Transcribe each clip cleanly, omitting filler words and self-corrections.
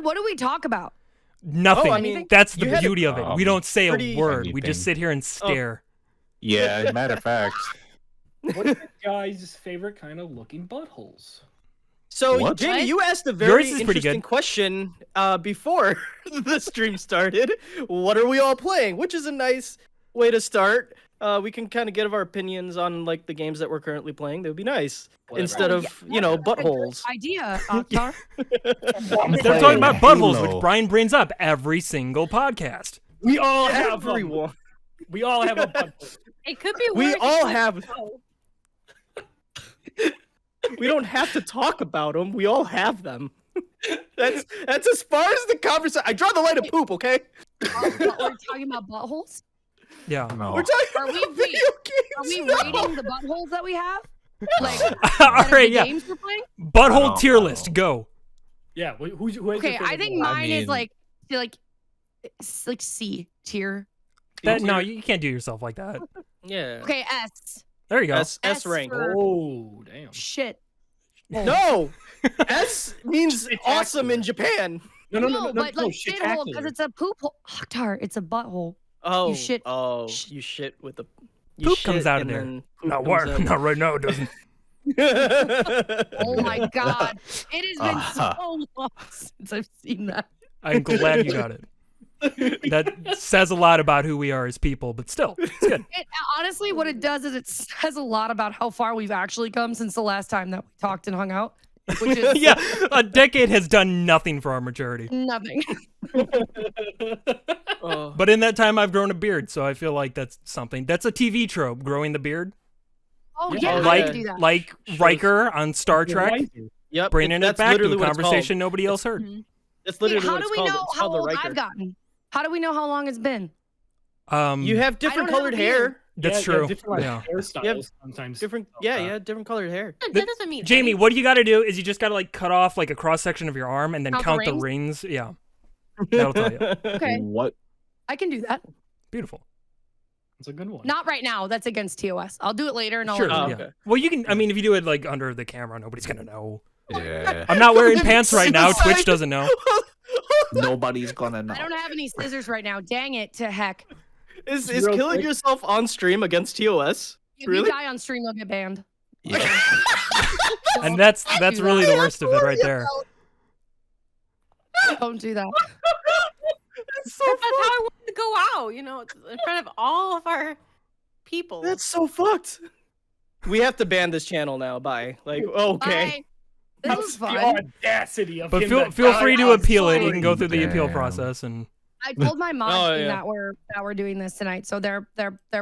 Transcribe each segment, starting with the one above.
what do we talk about? Nothing. I mean, that's the beauty of it. We don't say a word. anything. We just sit here and stare. Yeah, matter of fact. What is your guys' favorite kind of looking buttholes? So, What? Jamie, you asked a very Yours is pretty interesting good. question before the stream started. What are we all playing? Which is a nice way to start. We can kind of give our opinions on like the games that we're currently playing. That would be nice. Whatever. Instead of, buttholes. Idea, Octar. They're talking about buttholes, Halo. which Brian brings up every single podcast. We all have them. Everyone. We all have a butthole. It could be We worse. all have. We don't have to talk about them. We all have them. That's as far as the conversation. I draw the line of poop, okay? We're talking about buttholes? Yeah. No. We're talking Are we about video Are games. we rating the buttholes that we have? Like, All right, the yeah. games we're playing? Butthole No. tier list, go. Yeah. Who has Okay, your I favorite think one? mine is mean- like C tier. No, you can't do yourself like that. Yeah. Okay, S. There you go. S S rank. for- Oh, damn. Shit. No. S means awesome in Japan. No, but like shithole because shitacular. it's a poop hole. Octar, it's a butthole. Oh. shit. Oh, Sh- you shit with the. You Poop shit comes out of and there. then poop Not comes out. Not right now, it doesn't. Oh my god. It has been so long since I've seen that. I'm glad you got it. That says a lot about who we are as people, but still, it's good. Honestly, what it does is it says a lot about how far we've actually come since the last time that we talked and hung out. Which is Yeah, a decade has done nothing for our maturity. nothing. Oh. But in that time, I've grown a beard, so I feel like that's something. That's a TV trope, growing the beard. Oh Yeah, yeah, I like can do that. like Riker on Star Trek, Yep. bringing it that's back to literally a what it's called. conversation nobody else heard. That's Wait, literally how what do it's we called. know It's how called the old Riker. I've gotten? How do we know how long it's been? You have different don't have colored a hair. beard. That's true. Different Yeah. hairstyles You have sometimes. Different. Oh, Yeah, yeah, different colored hair. That doesn't mean Jamie, anything. what you got to do is you just got to like cut off like a cross section of your arm and then Count the count the rings? rings. Yeah, that'll tell you. Okay, What? I can do that. Beautiful. It's a good one. Not right now. That's against TOS. I'll do it later and I'll. Sure. let you Oh, know. Yeah. okay. Well, you can. I mean, if you do it like under the camera, nobody's gonna know. Yeah. I'm not wearing pants right now. Suicide. Twitch doesn't know. Nobody's gonna know. I don't have any scissors right now. Dang it to heck. Is Real killing quick. yourself on stream against TOS? If Really? you die on stream, you'll get banned. Yeah. And that's do really that. the worst of it right there. Don't do that. That's so That's how fucked. I wanted to go out, in front of all of our people. That's so fucked. We have to ban this channel now. Bye. Like, okay. Bye. This was The fun. audacity of But him feel to feel die free to on appeal it. You stream. can go through the appeal Damn. process and. I told my mod Oh, team yeah. that we're doing this tonight, so they're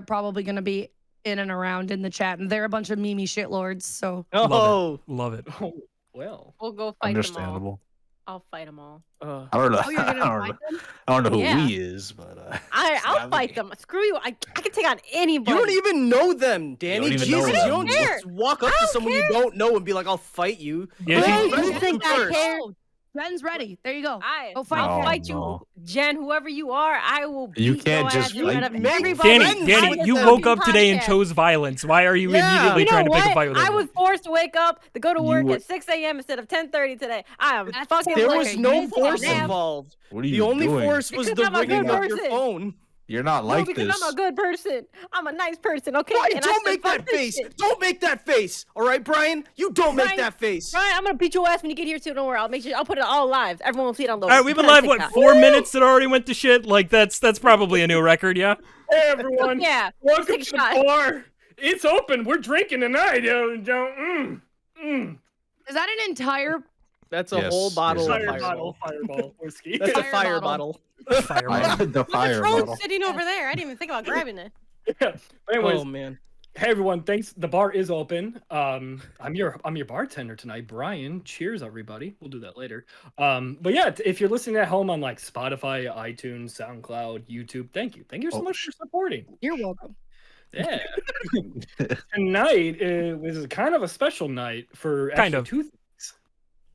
probably gonna be in and around in the chat, and they're a bunch of Mimi shitlords. So Oh. Love it. Oh, well. We'll go fight them all. Understandable. I'll fight them all. Uh, I don't know. oh, you're I gonna don't fight know. them? I don't know who Yeah. we is, but I'll fight them. Screw you. I can take on anybody. you don't even know them, Danny. You don't even know Jesus, them. you don't care. just walk up to someone you don't know and be like, "I'll fight you." Yeah, Hey, she- you think I First. care? Oh, Jen's ready. There you go. Go I'll fight. No. fight you, no. Jen. Whoever you are, I will. You beat can't your just ass in front fight of people. everybody. Friends Danny, with you them. woke up today and Podcast. chose violence. Why are you Yeah. immediately You know trying to pick a what? fight with I everyone? was forced to wake up to go to work were- at 6 a.m. instead of 10:30 today. I am That's fucking. okay. There Like was a no uniform. force Nap. involved. what are The you only doing? force was Because the I'm a ringing good of your person. phone. You're not No, like because this. I'm a good person. I'm a nice person. Okay. Brian, And I don't said, make "Fuck that this face. shit." Don't make that face. All right, Brian? You don't make Brian- that face. Ryan, I'm gonna beat your ass when you get here too. Don't worry. I'll make sure. I'll put it all live. Everyone will see it on the. All right, we've been live, what, 4 minutes that already went to shit? Like, that's probably a new record, yeah? Hey, everyone. Yeah. Welcome take a to the shot. bar. It's open. We're drinking tonight. Is that an entire? That's a Yes, whole bottle yes, of it is. Fireball whiskey. That's a Fire fire bottle. bottle. Fire I had the fire Patrol's bottle. sitting over there. I didn't even think about grabbing it. Yeah. Anyways, Oh man. hey everyone, thanks. The bar is open. I'm your bartender tonight, Brian. Cheers, everybody. We'll do that later. But yeah, if you're listening at home on like Spotify, iTunes, SoundCloud, YouTube, thank you. Thank you so much for supporting. You're welcome. Yeah. Tonight was kind of a special night for Kind actually of. two things.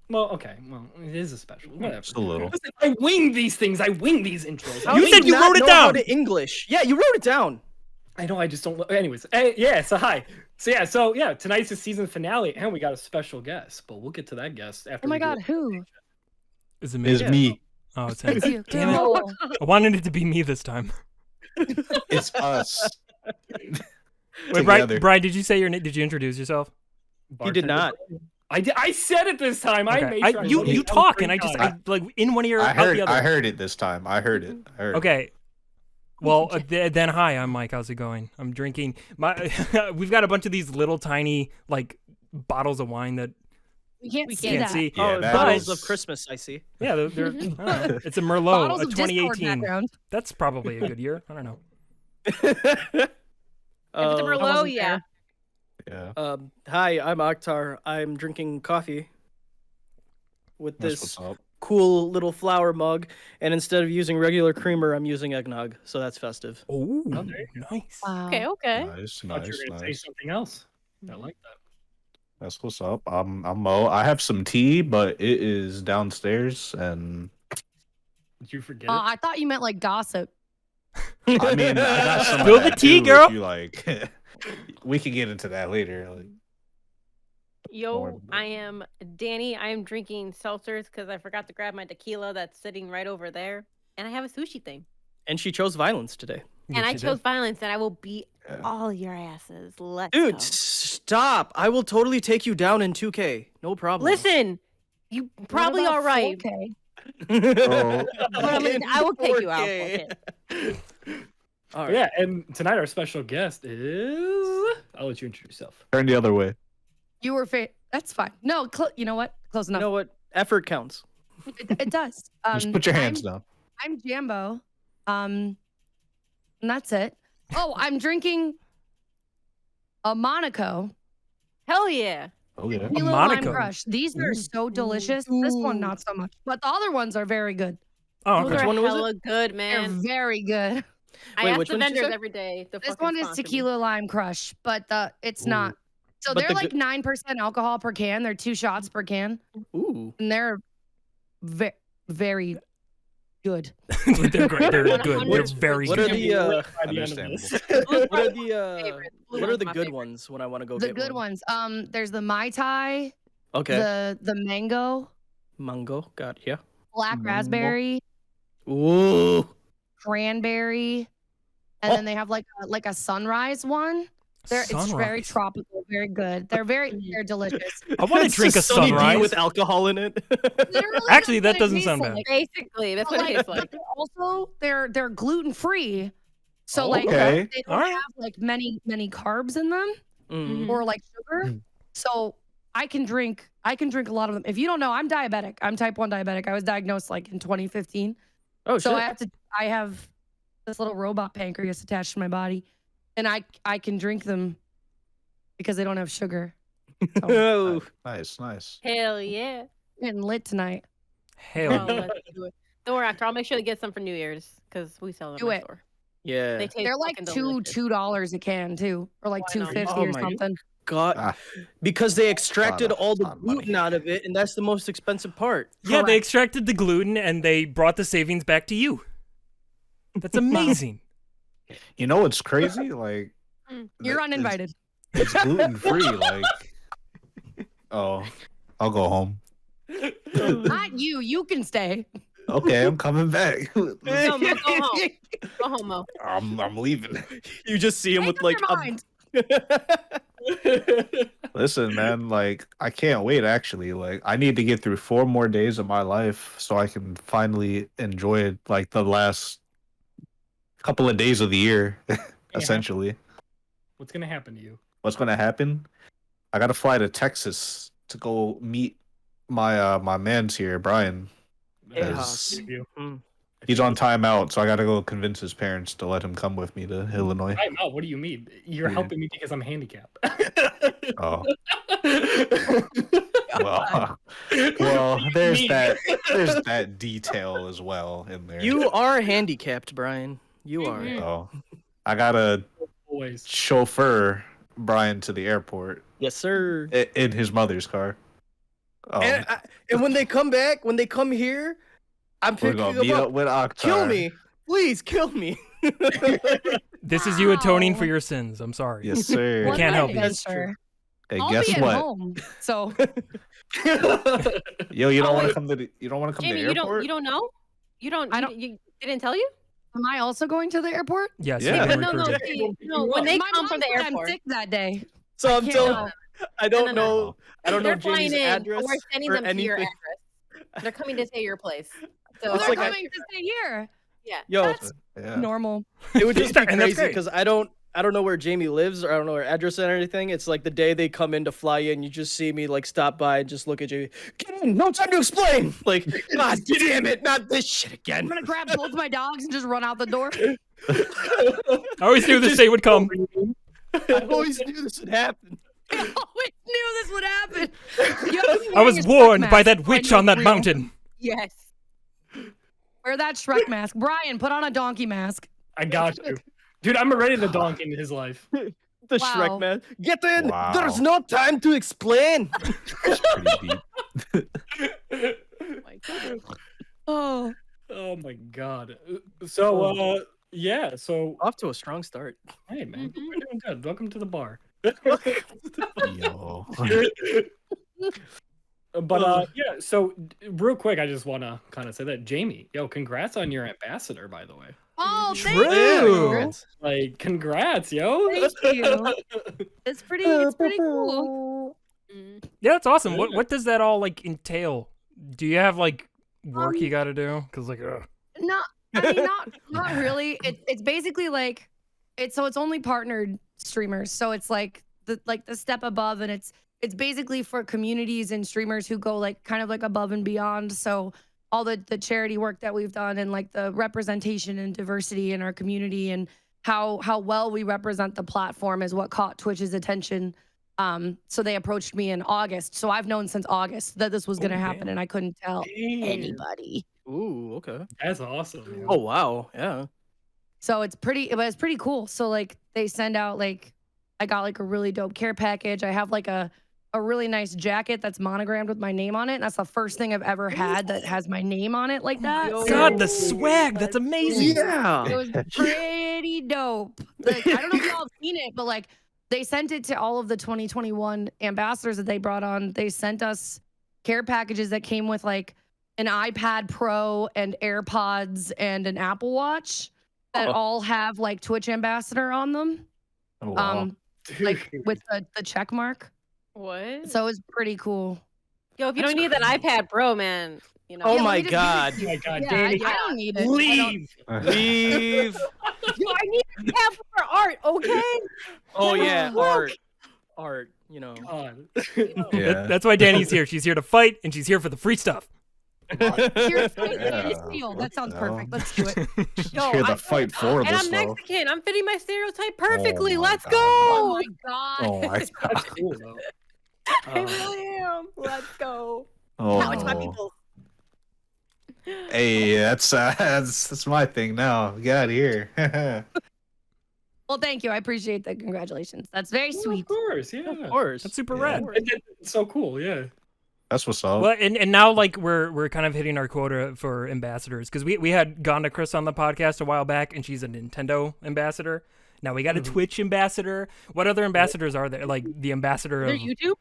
Well, okay. Well, it is a special. Whatever. Just a little. Listen, I wing these things. I wing these intros. How You do said you not wrote it know down. how to English. Yeah, you wrote it down. I know. I just don't. Anyways, hey, yeah. So hi. So yeah. Tonight's the season finale, and we got a special guest. But we'll get to that guest after. Oh my we do god, it. who? Is it me? It's me. Oh, it's It's him. you. Damn it. No. I wanted it to be me this time. It's us. Wait, Brian, Together. Brian, did you say your name? Did you introduce yourself? He did not. I did. I said it this time. I Okay. made sure. You wrote it you down talk, 3 and I just times. like in one ear, I out heard. the other. I heard it this time. I heard it. I heard it. Okay. Well, then hi, I'm Mike. How's it going? I'm drinking my. We've got a bunch of these little tiny like bottles of wine that We can't see can't that. see. Yeah, Oh, that bottles is- of Christmas, I see. Yeah, they're I don't know. It's a Merlot, Bottles a of Discord 2018. background. That's probably a good year. I don't know. If it's a Uh, Merlot, wasn't yeah. Yeah. Hi, I'm Akhtar. I'm drinking coffee with That's this what's up. cool little flower mug, and instead of using regular creamer, I'm using eggnog, so that's festive. Oh, there nice. Wow. Okay, okay. Nice, I thought you nice, were gonna say nice. something else. I like that. That's what's up. I'm Mo. I have some tea, but it is downstairs, and Did you forget I thought you meant like gossip. I mean, I got some. of Spill the that tea, too, girl. If you like, we can get into that later. Like, Yo, I am Danny. I am drinking seltzers because I forgot to grab my tequila that's sitting right over there. And I have a sushi thing. And she chose violence today. And Yes, I you chose did. violence, and I will beat Yeah. all your asses. Let's Dude, go. stop! I will totally take you down in 2K. No problem. Listen, you What probably about all right. 4K? Oh. But I will take you out. 4K. Okay. All But right. yeah, and tonight our special guest is. I'll let you introduce yourself. Turn the other way. You were That's fine. No, you know what? Close You enough. know what? Effort counts. It does. Just put your hands down. I'm Jambo. And that's it. Oh, I'm drinking a Monaco Hell yeah. Oh yeah. tequila Monaco. lime crush. These are so delicious. This one not so much, but the other ones are very good. Oh, Those okay. are one was it? hella good, They're man. very good. I Wait, ask which the one did you vendors say? every day. to This fucking one is sponsor me. tequila lime crush, but it's Ooh. not. So But they're the like 9% alcohol per can. They're 2 shots per can, Ooh. and they're very good. They're great. They're good. They're 100 very What good. are the By the end of Understandable. this. what are the Favorite. Blue what are one's the my good favorite. ones when I want to go The get good one? ones. There's the Mai Tai, Okay. the mango, Mango. Got yeah. black Mango. raspberry, Ooh. cranberry, and Oh. then they have like a sunrise one. It's very Sunrise. tropical, very good. They're delicious. I want to It's drink a just Sunny D sunrise. with alcohol in it. Literally, Actually, that's that what it doesn't tastes sound bad. like. Basically, that's But, what it tastes like. but they're gluten free, so Oh, like okay. they don't Alright. have like many carbs in them Mm. or like sugar. Mm. So I can drink a lot of them. If you don't know, I'm diabetic. I'm type 1 diabetic. I was diagnosed like in 2015. Oh So shit. I have this little robot pancreas attached to my body, and I can drink them because they don't have sugar. So Oh. Nice, nice. Hell yeah. getting lit tonight. Hell Oh, yeah. let's do it. Don't worry, Actor. I'll make sure to get some for New Year's because we sell them Do in our it. store. Yeah. They taste They're like fucking delicious. $2 a can too, or like Why not? $2.50 Oh or my something. God. Ah, Because they extracted Lot of- all the lot of money. gluten out of it, and that's the most expensive part. Yeah, they Correct. extracted the gluten and they brought the savings back to you. That's amazing. you know what's crazy? Like You're it's- uninvited. It's gluten free. Like, oh, I'll go home. Not you. You can stay. Okay, I'm coming back. Mo, go home. Go home, Mo. I'm leaving. You just see him Make with up like your mind. Listen, man, like I can't wait actually. Like I need to get through 4 more days of my life so I can finally enjoy like the last couple of days of the year, essentially. What's gonna happen to you? What's gonna happen? I gotta fly to Texas to go meet my my man's here, Brian. Yeah. Because You. he's on timeout, so I gotta go convince his parents to let him come with me to Illinois. Time out. What do you mean? You're Yeah. helping me because I'm handicapped. Oh, well, well, there's that detail as well in there. You are handicapped, Brian. You are. Mhm. Oh, I gotta Always. chauffeur Brian to the airport Yes, sir. in his mother's car. Oh, And when they come back, when they come here, I'm we're picking gonna them meet up. up with Akhtar. Kill me, please, kill me. This is you atoning Wow. for your sins. I'm sorry. Yes, sir. We can't help One you. night, That's true. sir. Hey, I'll guess be at what? home. So Yo, you don't Oh, want to wait. come to the Jamie, airport? you don't know? You don't. I You, don't- you didn't tell you? Am I also going to the airport? Yes. Yeah. you've been No, recruited. see, no. When they My come mom from the said I'm airport, sick that day. So I'm can't telling. go. I don't No. know. I don't know they're flying Jamie's in, address but we're sending or them to your anything. address. They're coming to stay your place. So It's They're like I- coming to stay here. yeah. Yo, That's Yeah. normal. it would just be And that's crazy great. because I don't know where Jamie lives or I don't know her address or anything. It's like the day they come in to fly in, you just see me like stop by and just look at Jamie. Get in, no time to explain. Like, God damn it, not this shit I'm again. gonna grab both my dogs and just run out the door. I always knew this day would come. I always knew this would happen. I always knew this would happen. I was warned by that witch on that mountain. Yes. Wear that Shrek mask. Brian, put on a donkey mask. I got you. Dude, I'm already the donkey in his life. The Wow. Shrek man. Get in. Wow. There's no time to explain. That's pretty deep. Oh my God. Oh, Oh my god. So yeah, so Off to a strong start. hey man, we're doing good. Welcome to the bar. Yo. But yeah, so real quick, I just want to kind of say that Jamie, yo, congrats on your ambassador, by the way. oh, True. thank you. Congrats. Like, congrats, yo. Thank you. It's pretty cool. Mm. Yeah, that's awesome. What does that all like entail? Do you have like work you got to do? Because like, Not, I mean, not really. It's basically like, it's only partnered streamers. So it's like the step above, and it's basically for communities and streamers who go like kind of like above and beyond. So all the charity work that we've done and like the representation and diversity in our community and how well we represent the platform is what caught Twitch's attention. So they approached me in August. So I've known since August that this was going to happen, damn. and I couldn't tell Damn. anybody. Ooh, okay. That's awesome. yo. Oh wow, yeah. So it's pretty cool. So like they send out like, I got like a really dope care package. I have like a really nice jacket that's monogrammed with my name on it. And that's the first thing I've ever had that has my name on it like that. Yo. God, the swag. That's amazing. Yeah. It was pretty dope. Like, I don't know if y'all have seen it, but like they sent it to all of the 2021 ambassadors that they brought on. They sent us care packages that came with like an iPad Pro and AirPods and an Apple Watch that all have like Twitch ambassador on them. Oh, wow. Like with the check mark. What? So it's pretty cool. Yo, if you don't need that iPad Pro, man, you know. Oh Yeah, let my me just God. Oh my god, Yeah, Danny, I don't need it. I don't- leave. Leave. Yo, I need a tab for art, okay? Oh yeah, art. You know. God. Yeah. That's why Danny's here. She's here to fight, and she's here for the free stuff. Here's Yeah, steel. what That sounds the hell? perfect. Let's do it. Yo, Hear the I'm- fight for And this I'm though. Mexican. I'm fitting my stereotype perfectly. my Let's God. go. Oh my god. Oh my That's god. cool though. I really am. Let's go. Oh, Now it's my people. hey, that's my thing now. Get out of here. Well, thank you. I appreciate the congratulations. That's very Well, sweet. Of course, yeah. Of course. That's super Yeah. rad. It's so cool, yeah. That's what's up. Well, and now like we're kind of hitting our quota for ambassadors because we had Gonda Chris on the podcast a while back, and she's a Nintendo ambassador. Now we got a Twitch ambassador. What other ambassadors are there? Like the ambassador Their of YouTube?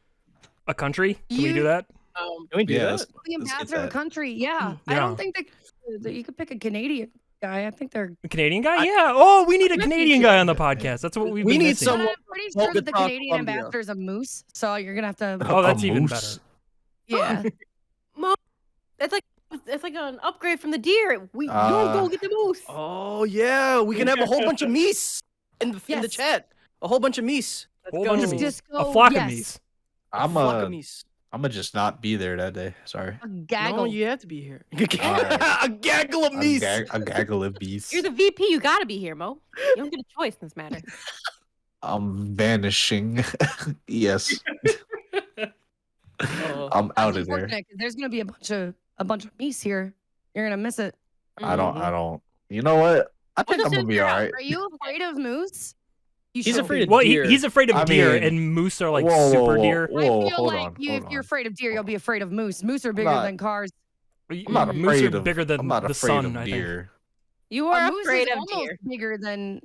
a country? Can we do that? Um, Can we do Yeah, that? let's- The let's get ambassador of a that. country. Yeah. I Yeah. don't think that you could pick a Canadian guy. I think they're. A Canadian guy? Yeah. Oh, we need a Canadian guy on the podcast. That's what we've We been need missing. someone- I'm pretty sure that the Bogota, Canadian Colombia. ambassador is a moose. So you're gonna have to. Oh, that's A even moose? better. Yeah. it's like an upgrade from the deer. We Uh, go get the moose. Oh yeah, we can have a whole bunch of meese in the Yes. chat. A whole bunch of meese. Let's Whole go. bunch of meese. Disco, A flock yes. of meese. A flock of I'm meese. gonna just not be there that day. Sorry. A gaggle. No, you have to be here. Alright. A gaggle of meese. A gaggle of beasts. You're the VP. You gotta be here, Mo. You don't get a choice in this matter. I'm vanishing. Yes. Oh. I'm out That's of there. unfortunate, 'cause there's gonna be a bunch of meese here. You're gonna miss it. I don't. You know what? I think just I'm gonna send be her out, alright. Are you afraid of moose? You He's should afraid be. of Well, deer. he's afraid of I deer, mean- and moose are like Whoa, super whoa, deer. whoa, I feel hold like on, if hold you're on. afraid of deer, you'll be afraid of moose. Moose are bigger not- than cars. I'm not Moose afraid are of. bigger than I'm not the afraid sun, of I think. deer. You A are moose afraid is of almost deer. bigger than.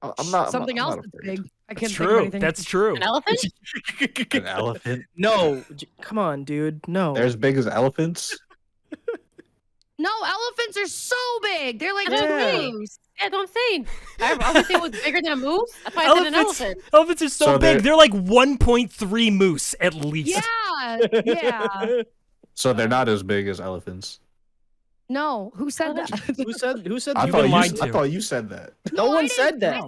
I'm not. Something I'm else not that's afraid. big. I can't That's think of true. anything. That's true. An elephant? An elephant. No, come on, dude. No. They're as big as elephants. No, elephants are so big. They're like That's what I'm Yeah. saying. Yeah, that's what I'm saying. I always say it was bigger than a moose. That's why I said an elephant. Elephants are so, So big. they're- They're like 1.3 moose at least. Yeah. So they're not as big as elephants. No, who said that? Who said I You've thought been you. lied I to. thought you said that. No one I didn't. said that.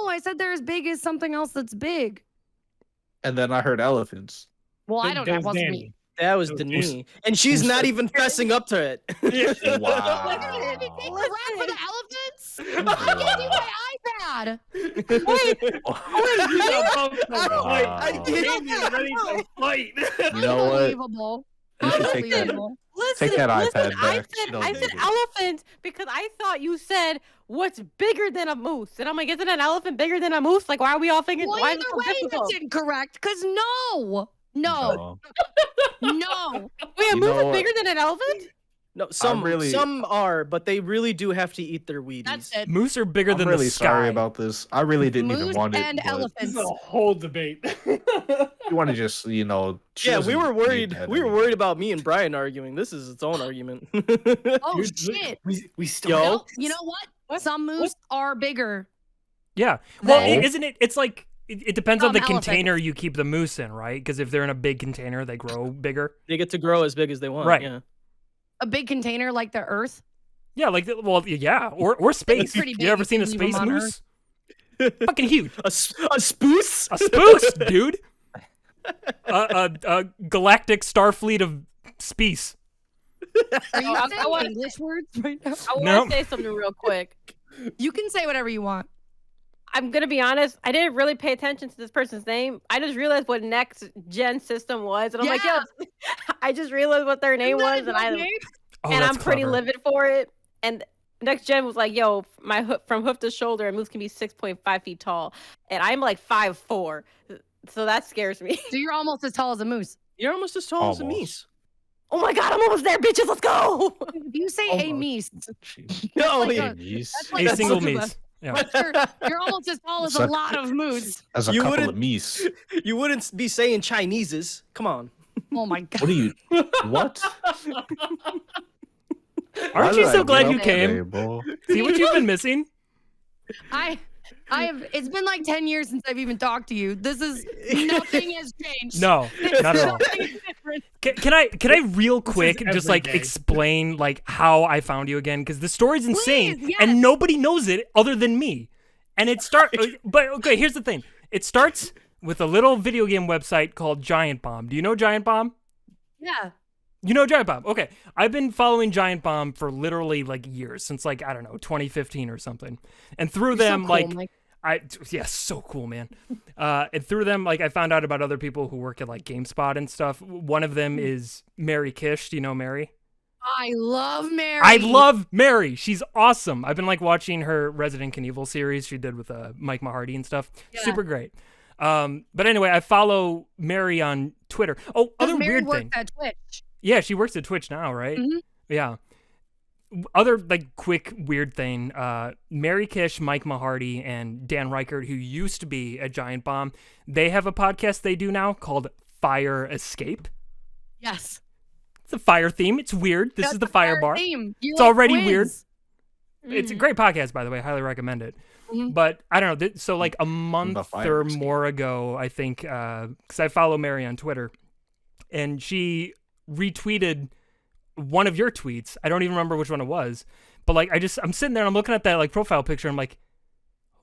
I said they're as big as something else that's big. And then I heard elephants. Well, I don't know. That It wasn't Danny. me. That was Who's- Denis, and she's not even fessing up to it. Wow. Rap for the elephants? I gave you my iPad. I Wow. gave you ready to fight. You know what? Unbelievable. You should take that. Unbelievable. Listen, Take that listen, iPad back. She I don't said need it. elephant because I thought you said what's bigger than a moose, and I'm like, isn't an elephant bigger than a moose? Like, why are we all thinking? Well, Why either is it so way, difficult? that's incorrect. Cause no. No. Wait, a You moose know is what? bigger than an elephant? No, some really- some are, but they really do have to eat their Wheaties. That's it. Moose are bigger I'm than really the sky. sorry about this. I really didn't even Moose want it. and but elephants. This is a whole debate. You want to just, she Yeah, we doesn't were need worried. that We were anymore. worried about me and Brian arguing. This is its own argument. Oh Dude, shit. We still. Yo. No, you know what? Some moose are bigger. Yeah. Well, No. isn't it? It's like it depends on the Elephants. container you keep the moose in, right? Because if they're in a big container, they grow bigger. They get to grow as big as they want. Right. Yeah. A big container like the Earth. Yeah, yeah, or space. pretty You big ever if seen a you leave 'em space on moose? Fucking huge. A spoose? A spoose, dude. A galactic starfleet of space. Are you I saying wanna- English words right now? I want Nope. to say something real quick. You can say whatever you want. I'm gonna be honest. I didn't really pay attention to this person's name. I just realized what next gen system was, and I'm like, Yeah. yo, I just realized what their name was, and Oh, and that's I'm pretty clever. livid for it. And next gen was like, yo, from hoof to shoulder, a moose can be 6.5 feet tall, and I'm like 5'4", so that scares me. So you're almost as tall as a moose. You're almost as tall as a Almost. meese. Oh my god, I'm almost there, bitches. Let's go. If you say a Almost. meese, Jeez. No, like yeah. a- Jeez. that's like A that's single like a- meese. Yeah. you're almost as tall as a Suck. lot of moose. As a You couple wouldn't- of meese. You wouldn't be saying Chineses. Come on. Oh my god. What are you? What? Why Aren't did you I so get glad up you today, came? bro? See what you've been missing? I have. It's been like 10 years since I've even talked to you. This is nothing has changed. No, not at all. Nothing is different. Can I real quick just every like day. explain like how I found you again? Because the story's insane Please, yes. and nobody knows it other than me. And it but okay, here's the thing. It starts with a little video game website called Giant Bomb. Do you know Giant Bomb? Yeah. You know Giant Bomb. Okay. I've been following Giant Bomb for literally like years, since like, I don't know, 2015 or something. And through You're so them, cool, like Mike. so cool, man. And through them, like I found out about other people who work at like GameSpot and stuff. One of them is Mary Kish. Do you know Mary? I love Mary. I love Mary. She's awesome. I've been like watching her Resident Knievel series she did with Mike Mahardy and stuff. Yeah. Super great. But anyway, I follow Mary on Twitter. Oh, Because other Mary weird works thing. at Twitch. Yeah, she works at Twitch now, right? Mhm. Yeah. Other like quick weird thing. Mary Kish, Mike Mahardy, and Dan Reichert, who used to be at Giant Bomb, they have a podcast they do now called Fire Escape. Yes. It's a fire theme. It's weird. This That's is the fire bar. theme. It's already weird. twins. It's a Mhm. great podcast, by the way. I highly recommend it. Mhm. But I don't know. So like a month Fire or Escape. more ago, I think, because I follow Mary on Twitter, and she retweeted one of your tweets. I don't even remember which one it was, but like I'm sitting there and I'm looking at that like profile picture. I'm like,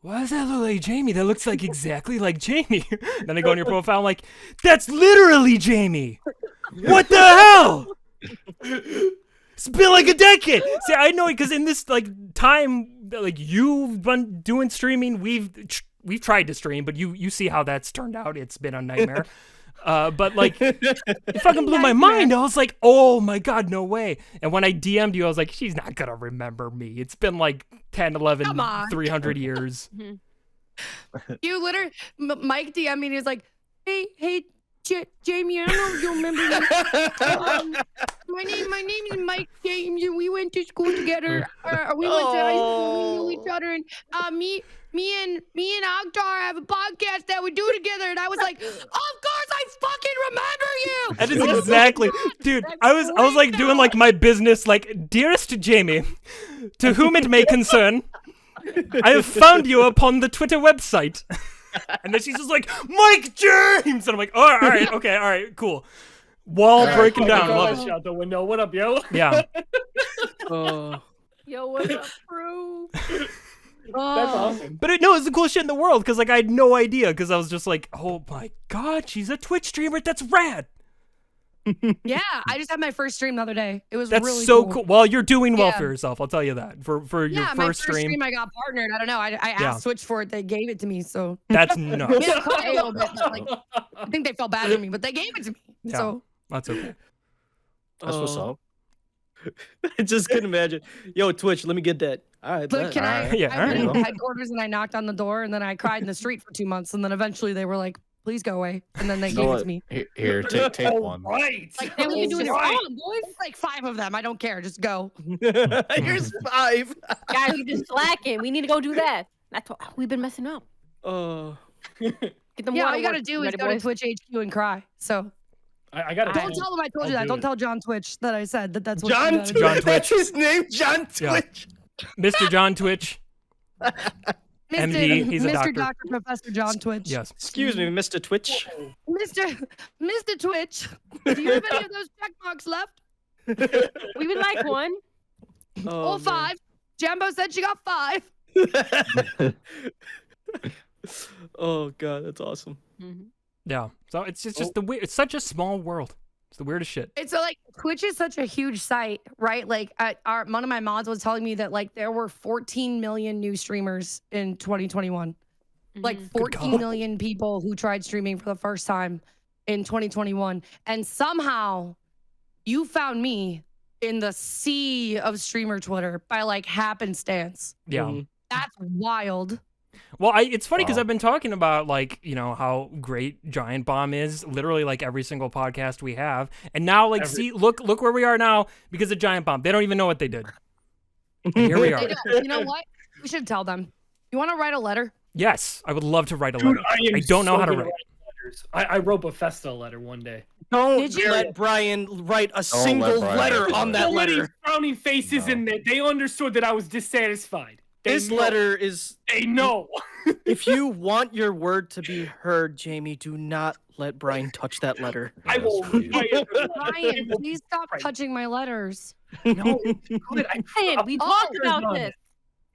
why does that look like Jamie? That looks like exactly like Jamie. Then I go on your profile. I'm like, that's literally Jamie. What the hell? It's been like a decade. See, I know it because in this like time, like you've been doing streaming, we've tried to stream, but you see how that's turned out. It's been a nightmare. But like, it fucking blew my mind. I was like, oh my god, no way. And when I DM'd you, I was like, she's not gonna remember me. It's been like 10, 11, Come on. 300 years. You literally, Mike DM'd me and he was like, hey, Jamie, I don't know if you remember me. My name is Mike James, and we went to school together. We went to high school. We knew each other, and me and Akhtar have a podcast that we do together. And I was like, of course, I fucking remember you. That is exactly, dude. I was like doing like my business, like, dearest Jamie, to whom it may concern, I have found you upon the Twitter website. And then she's just like, Mike James! And I'm like, oh, all right, okay, all right, cool. Wall breaking down, love it. Out the window. What up, yo? Yeah. Yo, what's up, bro? That's awesome. But no, it's the coolest shit in the world, because like I had no idea, because I was just like, oh my god, she's a Twitch streamer, that's rad! Yeah, I just had my first stream the other day. It was That's really so cool. Well, you're doing well Yeah. for yourself, I'll tell you that. For your my first stream. I got partnered. I don't know. I asked Twitch for it. They gave it to me. So That's nuts. yeah, a little bit. But, like, I think they felt bad for me, but they gave it to me. Yeah. So That's okay. That's what's up. I just couldn't imagine. Yo, Twitch, let me get that. All right, look, bet. can I? Yeah, I all went right. into headquarters and I knocked on the door, and then I cried in the street for 2 months, and then eventually they were like, "Please go away," and then they You know gave it what? to me. Here, take All one. right. Like, hey, what are you doing? Right. Oh, boys, it's like 5 of them. I don't care. Just go. Here's 5. Guys, we just slacking. We need to go do that. That's what we've been messing up. Get them Yeah, all water you gotta works do is ready, go to boys. Twitch HQ and cry. So I got it. don't tell them I told you that. Don't tell John Twitch that I said that. That's what you John gotta do. Twitch. John That's Twitch. his name, John Yeah. Twitch. Mr. John Twitch. MD, he's a Mr. doctor. Professor John Twitch. Yes. Excuse me, Mr. Twitch. Mr. Twitch. Do you have any of those check marks left? We would like one. All 5. Jambo said she got 5. Oh god, that's awesome. Yeah. So it's just the weird. It's such a small world. It's the weirdest shit. It's like Twitch is such a huge site, right? Like one of my mods was telling me that like there were 14 million new streamers in 2021. Like 14 million people who tried streaming for the first time in 2021. And somehow you found me in the sea of streamer Twitter by like happenstance. Yeah. That's wild. Well, it's funny because Wow. I've been talking about like, you know, how great Giant Bomb is, literally like every single podcast we have. And now like see look where we are now because of Giant Bomb. They don't even know what they did. And here we are. You know what? We should tell them. You want to write a letter? Yes, I would love to write a Dude, letter. I don't know how to write. letters. I wrote Bethesda a letter one day. Don't Did you? let Brian write a let single Brian letter write on that. that So many letter. frowning faces in there. They understood that I was dissatisfied. This know. letter is. They know. If you want your word to be heard, Jamie, do not let Brian touch that letter. I will. Ryan, please stop touching my letters. No, it's good. Ryan, we talked about this.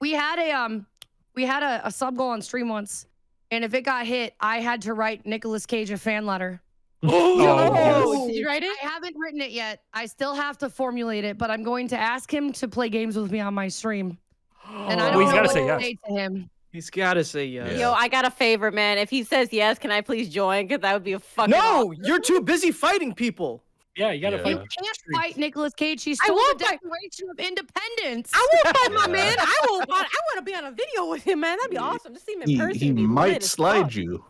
We had a sub goal on stream once, and if it got hit, I had to write Nicolas Cage a fan letter. Oh, Did you write it? I haven't written it yet. I still have to formulate it, but I'm going to ask him to play games with me on my stream. And I Well, don't he's know gotta what say to yes. say to him. He's got to say yes. Yo, I got a favor, man. If he says yes, can I please join? Because that would be a fucking. No, awesome. you're too busy fighting people. Yeah, you gotta Yeah. fight. You can't fight Nicolas Cage. He stole won't the fight- Declaration of Independence. I won't fight my man. I won't fight. I want to be on a video with him, man. That'd be awesome. Just see him in person. He It'd be lit might as slide fuck. you.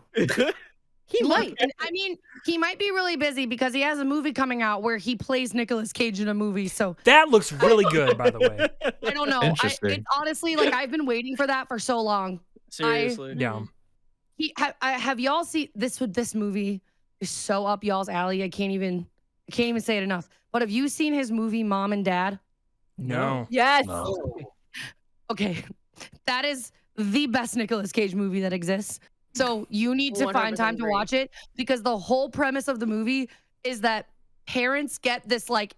He might. And, I mean, he might be really busy because he has a movie coming out where he plays Nicolas Cage in a movie. So that looks really good, by the way. I don't know. Interesting. It's honestly like I've been waiting for that for so long. Seriously. Yeah. Have y'all seen this? With this movie is so up y'all's alley. I can't even say it enough. But have you seen his movie Mom and Dad? No. Yes. No. Okay, that is the best Nicolas Cage movie that exists. So you need to find 100% time to agree. watch it because the whole premise of the movie is that parents get this like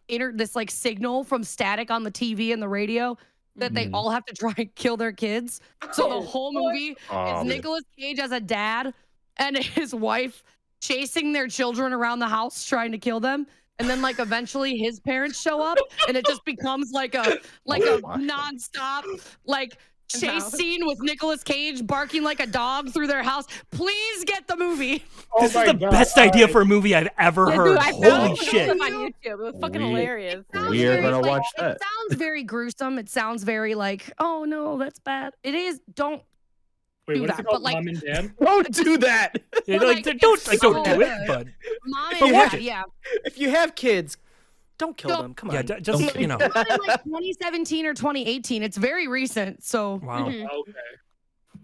signal from static on the TV and the radio that they Mhm. all have to try and kill their kids. So the whole movie Oh, is Nicolas Cage as a dad and his wife chasing their children around the house trying to kill them. And then like eventually his parents show up and it just becomes like a my. nonstop like chase scene with Nicolas Cage barking like a dog through their house. Please get the movie. This is the best idea for a movie I've ever Yeah, heard. dude, I found Holy it shit. on YouTube. It was fucking We- hilarious. Sounds We are very, gonna like, watch that. It sounds very gruesome. It sounds very like, oh no, that's bad. It is. Don't Wait, do what is that, it called? but, like- Mom and Dad? Don't do that. Yeah, But, like, like, don't it's like, don't so do it, good. but Mom But and watch dad, it. yeah. If you have kids, don't kill Don't- them. Come yeah, on. just Okay. you know. It was in, like 2017 or 2018. It's very recent. So Wow. Mhm. Okay.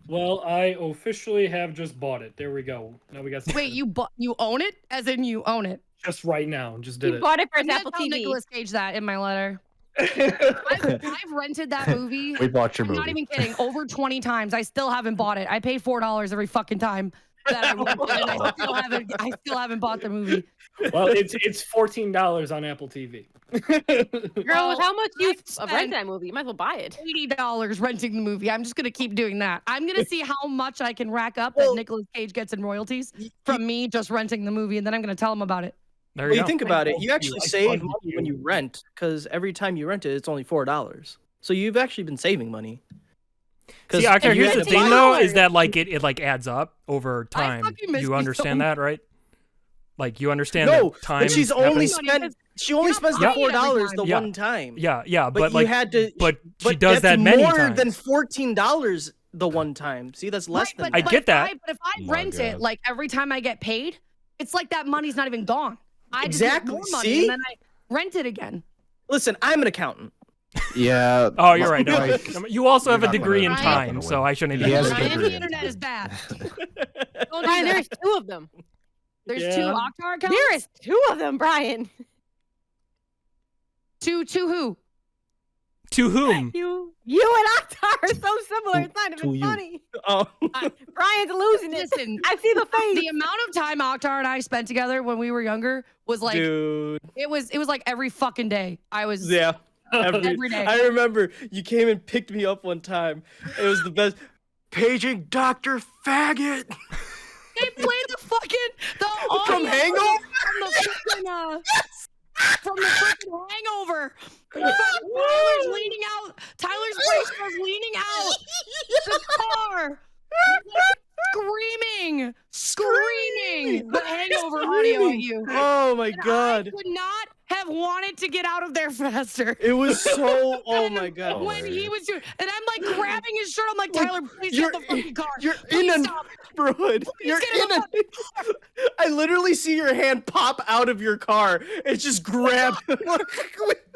Well, I officially have just bought it. There we go. Now we got. wait, you own it? As in you own it? just right now. Just did You it. bought it for I'm his gonna Apple tell TV. Nicolas Cage that in my letter. I've rented that movie. We bought your I'm movie. not even kidding. Over 20 times. I still haven't bought it. I pay $4 every fucking time that I rent it, and I still haven't bought the movie. Well, it's $14 on Apple TV. Girl, Well, with how much you I've rent spent that movie, you might as well buy it. $80 renting the movie. I'm just gonna keep doing that. I'm gonna see how much I can rack up Well, that Nicolas Cage gets in royalties from me just renting the movie, and then I'm gonna tell him about it. There Well, you you go. think about it, you I actually fund save you. money when you rent, because every time you rent it, it's only $4. So you've actually been saving money. See, Octar, if you here's had the to thing buy- though, is that like it like adds up over I time. fucking miss You me understand so that, right? Like you understand No, that time. but she's only happens? spent. She only You're not spends the buying it every $4 the time. Yeah. one time. Yeah, but but you like, had to. but she but does that's that many more times. than $14 the one time. See, that's less than. I that. get that. But if I Oh my rent it, God. like every time I get paid, it's like that money's not even gone. I just Exactly, get more money, see? and then I rent it again. Listen, I'm an accountant. Yeah. Oh, you're right. No, like, you also You're have a not degree in gonna- you're not time, gonna so win. I shouldn't He even. has a Brian, degree the in internet is time. bad. Don't do Brian, that. there's two of them. There's Yeah. two Octar accounts. There is two of them, Brian. Two who? To whom? You and Octar are so similar. It's not To even you. funny. Oh, Brian's losing it. Listen, I see the face. the amount of time Octar and I spent together when we were younger was like dude. it was like every fucking day. I was Yeah. every day. I remember you came and picked me up one time. It was the best. Paging Dr. Faggot. They played the fucking From audio Hangover? from the freaking Hangover. Tyler's leaning out. Tyler's place was leaning out the car, screaming the Hangover audio at you. Oh my And god. I could not have wanted to get out of there faster. It was so. Oh And my god. When he was doing, and I'm like grabbing his shirt. I'm like, Tyler, please you're- get the fucking car. You're Please in a stop. neighborhood. You're get in in a. I literally see your hand pop out of your car. It's just grab.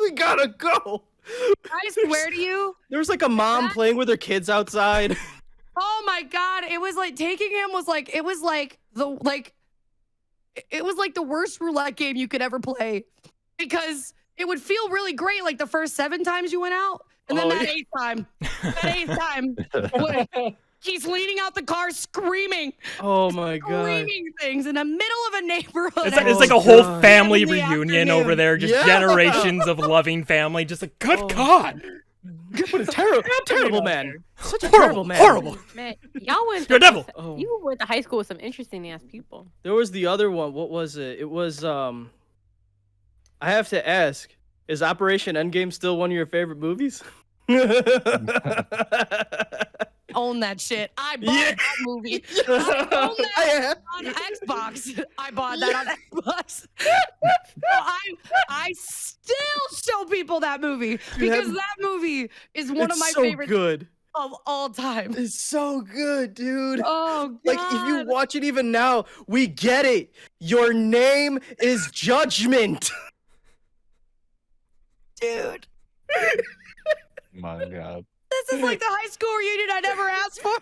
we gotta go. I swear to you. There was like a mom That- playing with her kids outside. Oh my god! It was like taking him was like it was like the worst roulette game you could ever play, because it would feel really great like the first 7 times you went out, and then Oh, that yeah. eighth time, he's leaning out the car screaming, Oh my god. screaming things in the middle of a neighborhood. It's Oh, like a whole God. family 7 in the reunion over afternoon. there, just Yeah. generations of loving family. Just like, good Oh. God, What a terrible out man. Such a horrible, terrible man. horrible. Man, y'all went. You're a devil. Oh. You went to high school with some interesting ass people. There was the other one. What was it? It was I have to ask, is Operation Endgame still one of your favorite movies? Own that shit. I bought Yeah. that movie. I own that I on Xbox. I bought that on Xbox. I still show people that movie because that movie is one of my so favorites good. of all time. It's so good, dude. Oh Like if you God. watch it even now, we get it. Your name is Judgment. Dude, My God. this is like the high school reunion I never asked for.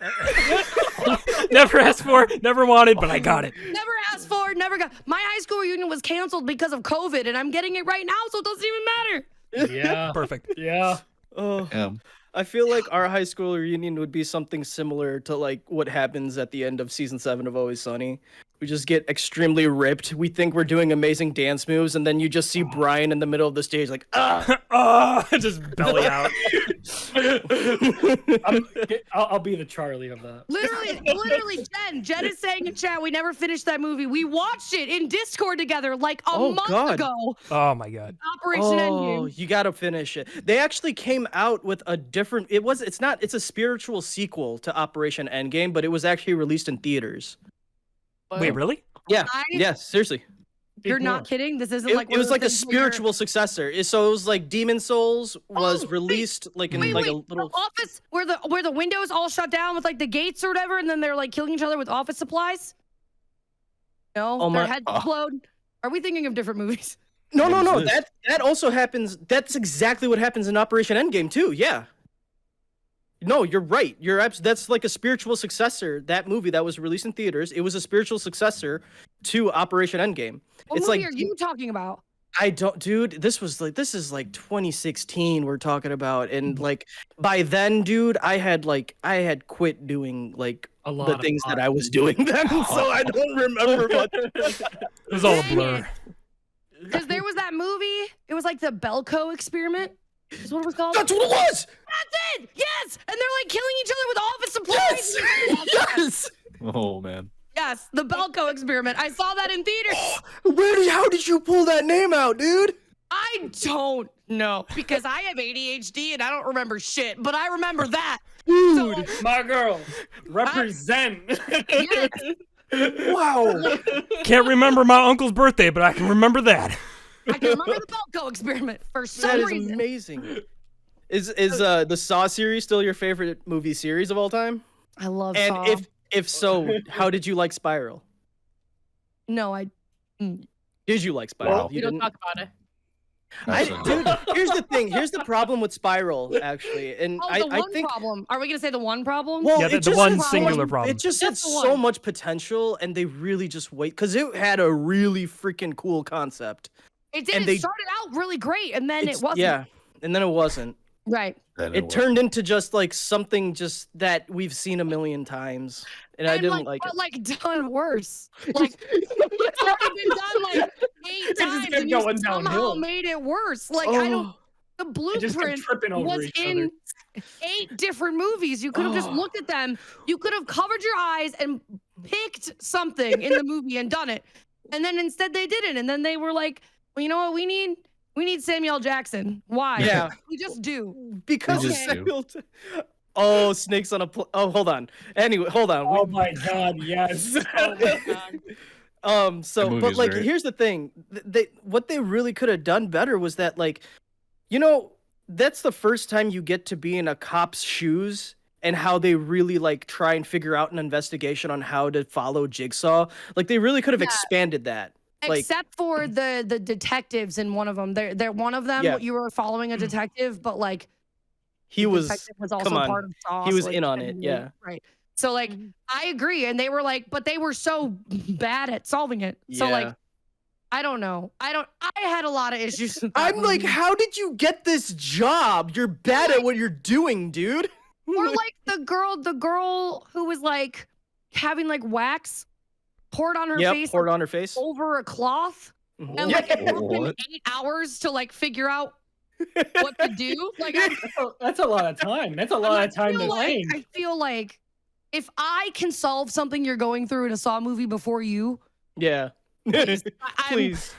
Never asked for, never wanted, but I got it. Never asked for, never got. My high school reunion was canceled because of COVID, and I'm getting it right now, so it doesn't even matter. Yeah. Perfect. Yeah. Oh, Yeah. I feel like our high school reunion would be something similar to like what happens at the end of season 7 of Always Sunny. We just get extremely ripped. We think we're doing amazing dance moves, and then you just see Brian in the middle of the stage, like, ah. Oh, just belly out. I'll be the Charlie of that. Literally, Jen is saying in chat, we never finished that movie. We watched it in Discord together like a Oh, month God. ago. Oh my God. Operation Oh, Endgame. you gotta finish it. They actually came out with a different. It's a spiritual sequel to Operation Endgame, but it was actually released in theaters. Wait, really? Yeah. I- Yeah. Seriously. You're more. not kidding. This isn't It, like it one was of the like a things where you're- spiritual successor. So it was like Demon Souls was Oh, wait, released like in Wait, like wait, a little. the office where the windows all shut down with like the gates or whatever, and then they're like killing each other with office supplies. No, Oh their my- heads explode. Are we thinking of different movies? No, What no, is no. this? That also happens. That's exactly what happens in Operation Endgame too. Yeah. No, you're right. That's like a spiritual successor. That movie that was released in theaters, it was a spiritual successor to Operation Endgame. What It's movie like are you talking about? I don't, dude. This is like 2016 we're talking about, and Mm-hmm. like by then, dude, I had quit doing like A lot the of things that pot. I was doing then, so I don't remember much. It was all a Dang blur. Because there was that movie. It was like the Belko experiment. Is what it was called. That's what it was. That's it. Yes, and they're like killing each other with office supplies. Yes, yes. Oh man. Yes, the Belko experiment. I saw that in theaters. How did you pull that name out, dude? I don't know because I have ADHD and I don't remember shit, but I remember that. Dude, my girl, represent. Yes. Wow. Can't remember my uncle's birthday, but I can remember that. I can remember the Belko experiment for That some is reason. amazing. Is the Saw series still your favorite movie series of all time? I love And Saw. if so, how did you like Spiral? No, I. Did you like Spiral? Wow. You We don't didn't? talk about it. Dude, here's the thing. Here's the problem with Spiral, actually, and Oh, I one think. problem. Are we gonna say the one problem? Well, Yeah, it the just one had so singular much- problem. It just had Just the so one. much potential, and they really just wait because it had a really freaking cool concept. It did. and It they- started out really great, and then It's- it wasn't. Yeah, and then it wasn't. Right. Then It was. turned into just like something just that we've seen a million times, and I didn't like but it. like done worse. Like it's already been done like 8 just times, kept and you going somehow downhill. made it worse. Like I don't. Oh, The They just kept blueprint tripping over was each in 8 different movies. You could have just Oh. looked at them. You could have covered your eyes and picked something in the movie and done it. And then instead they didn't. And then they were like, well, you know what? We need Samuel Jackson. Why? Yeah. We just do. because We it's just do. Samuel T- Oh, snakes on a oh, hold on. Anyway, hold on. Oh my god, yes. Oh my god. So That but movie's like great. here's the thing. What they really could have done better was that like that's the first time you get to be in a cop's shoes and how they really like try and figure out an investigation on how to follow Jigsaw. Like they really could have Yeah. expanded that. Like Except for the detectives in one of them. They're one of them. Yeah. You were following a detective, but like he the was detective was also come on. part of Saw. He was so, like, in on I it, mean, yeah. Right. So like I agree. And they were like, but they were so bad at solving it. So Yeah. like I don't know. I had a lot of issues with that I'm like, movie. how did you get this job? You're bad at what you're doing, dude. Or like the girl who was like having like wax poured on her Yep, face poured on her face. over a cloth. Mhm. And like it took them What? 8 hours to like figure out what to do. Like That's a lot of time. That's a lot of time to think. I feel like if I can solve something you're going through in a Saw movie before you, Yeah. I'm- Please.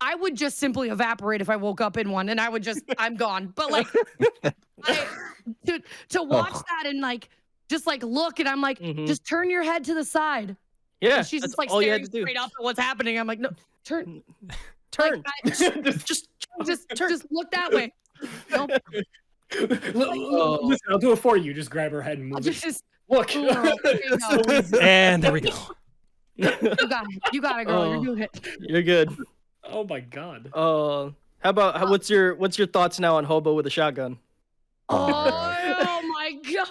I would just simply evaporate if I woke up in one, and I'm gone. But like, to watch that and like just like look, and I'm like, Mhm. just turn your head to the side. Yeah. And she's that's just like all you staring had to do. straight up at what's happening. I'm like, no, turn, Turn. like, just just look that way. Nope. Listen, I'll do it for you. Just grab her head and I'll move it. just Look. there you go. And there we go. You got it. You got it, girl. You're Oh. doing it. You're good. Oh my god. How about what's your thoughts now on Hobo with a Shotgun? Oh my god.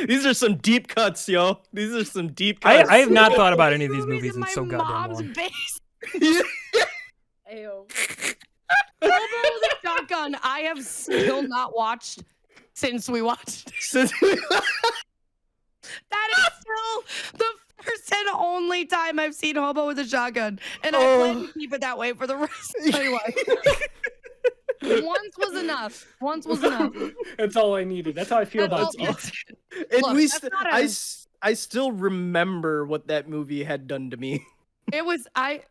These are some deep cuts, yo. These are some deep cuts. I have not thought about any of these Movies movies in my so goddamn mom's long. base. Ayo. Hobo with a Shotgun. I have still not watched since we watched. Since- That is still the first and only time I've seen Hobo with a Shotgun, and I plan to keep it that way for the rest of my life. Once was enough. Once was enough. That's all I needed. That's how I feel That's about all- Saw. and Look, we that's st- not a- I still remember what that movie had done to me. It was It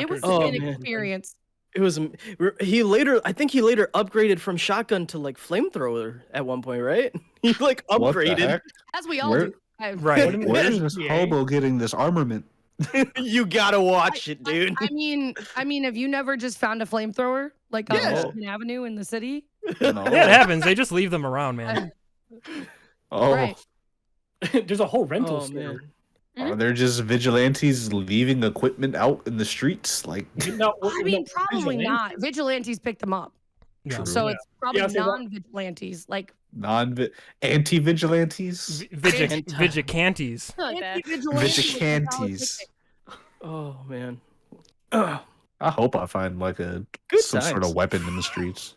was Oh, an man. experience. It was I think he later upgraded from shotgun to like flamethrower at one point, right? He like What the upgraded. heck? As we all Where- do. Right. Where's this hobo getting this armament? You gotta watch it, dude. I mean, have you never just found a flamethrower like on Yeah. Michigan Avenue in the city? No. Yeah, it happens. They just leave them around, man. Oh, Right. There's a whole rental Oh, store. man. are there just vigilantes leaving equipment out in the streets? Like, No, I mean, no, probably vigilante. not. Vigilantes pick them up, Yeah. True. so it's probably Yeah, so that- non-vigilantes. Like anti-vigilantes? Vigicantes. I like that. anti-vigilantes. Vigicantes. Oh man. Ugh. I hope I find like Good some sort of times. weapon in the streets.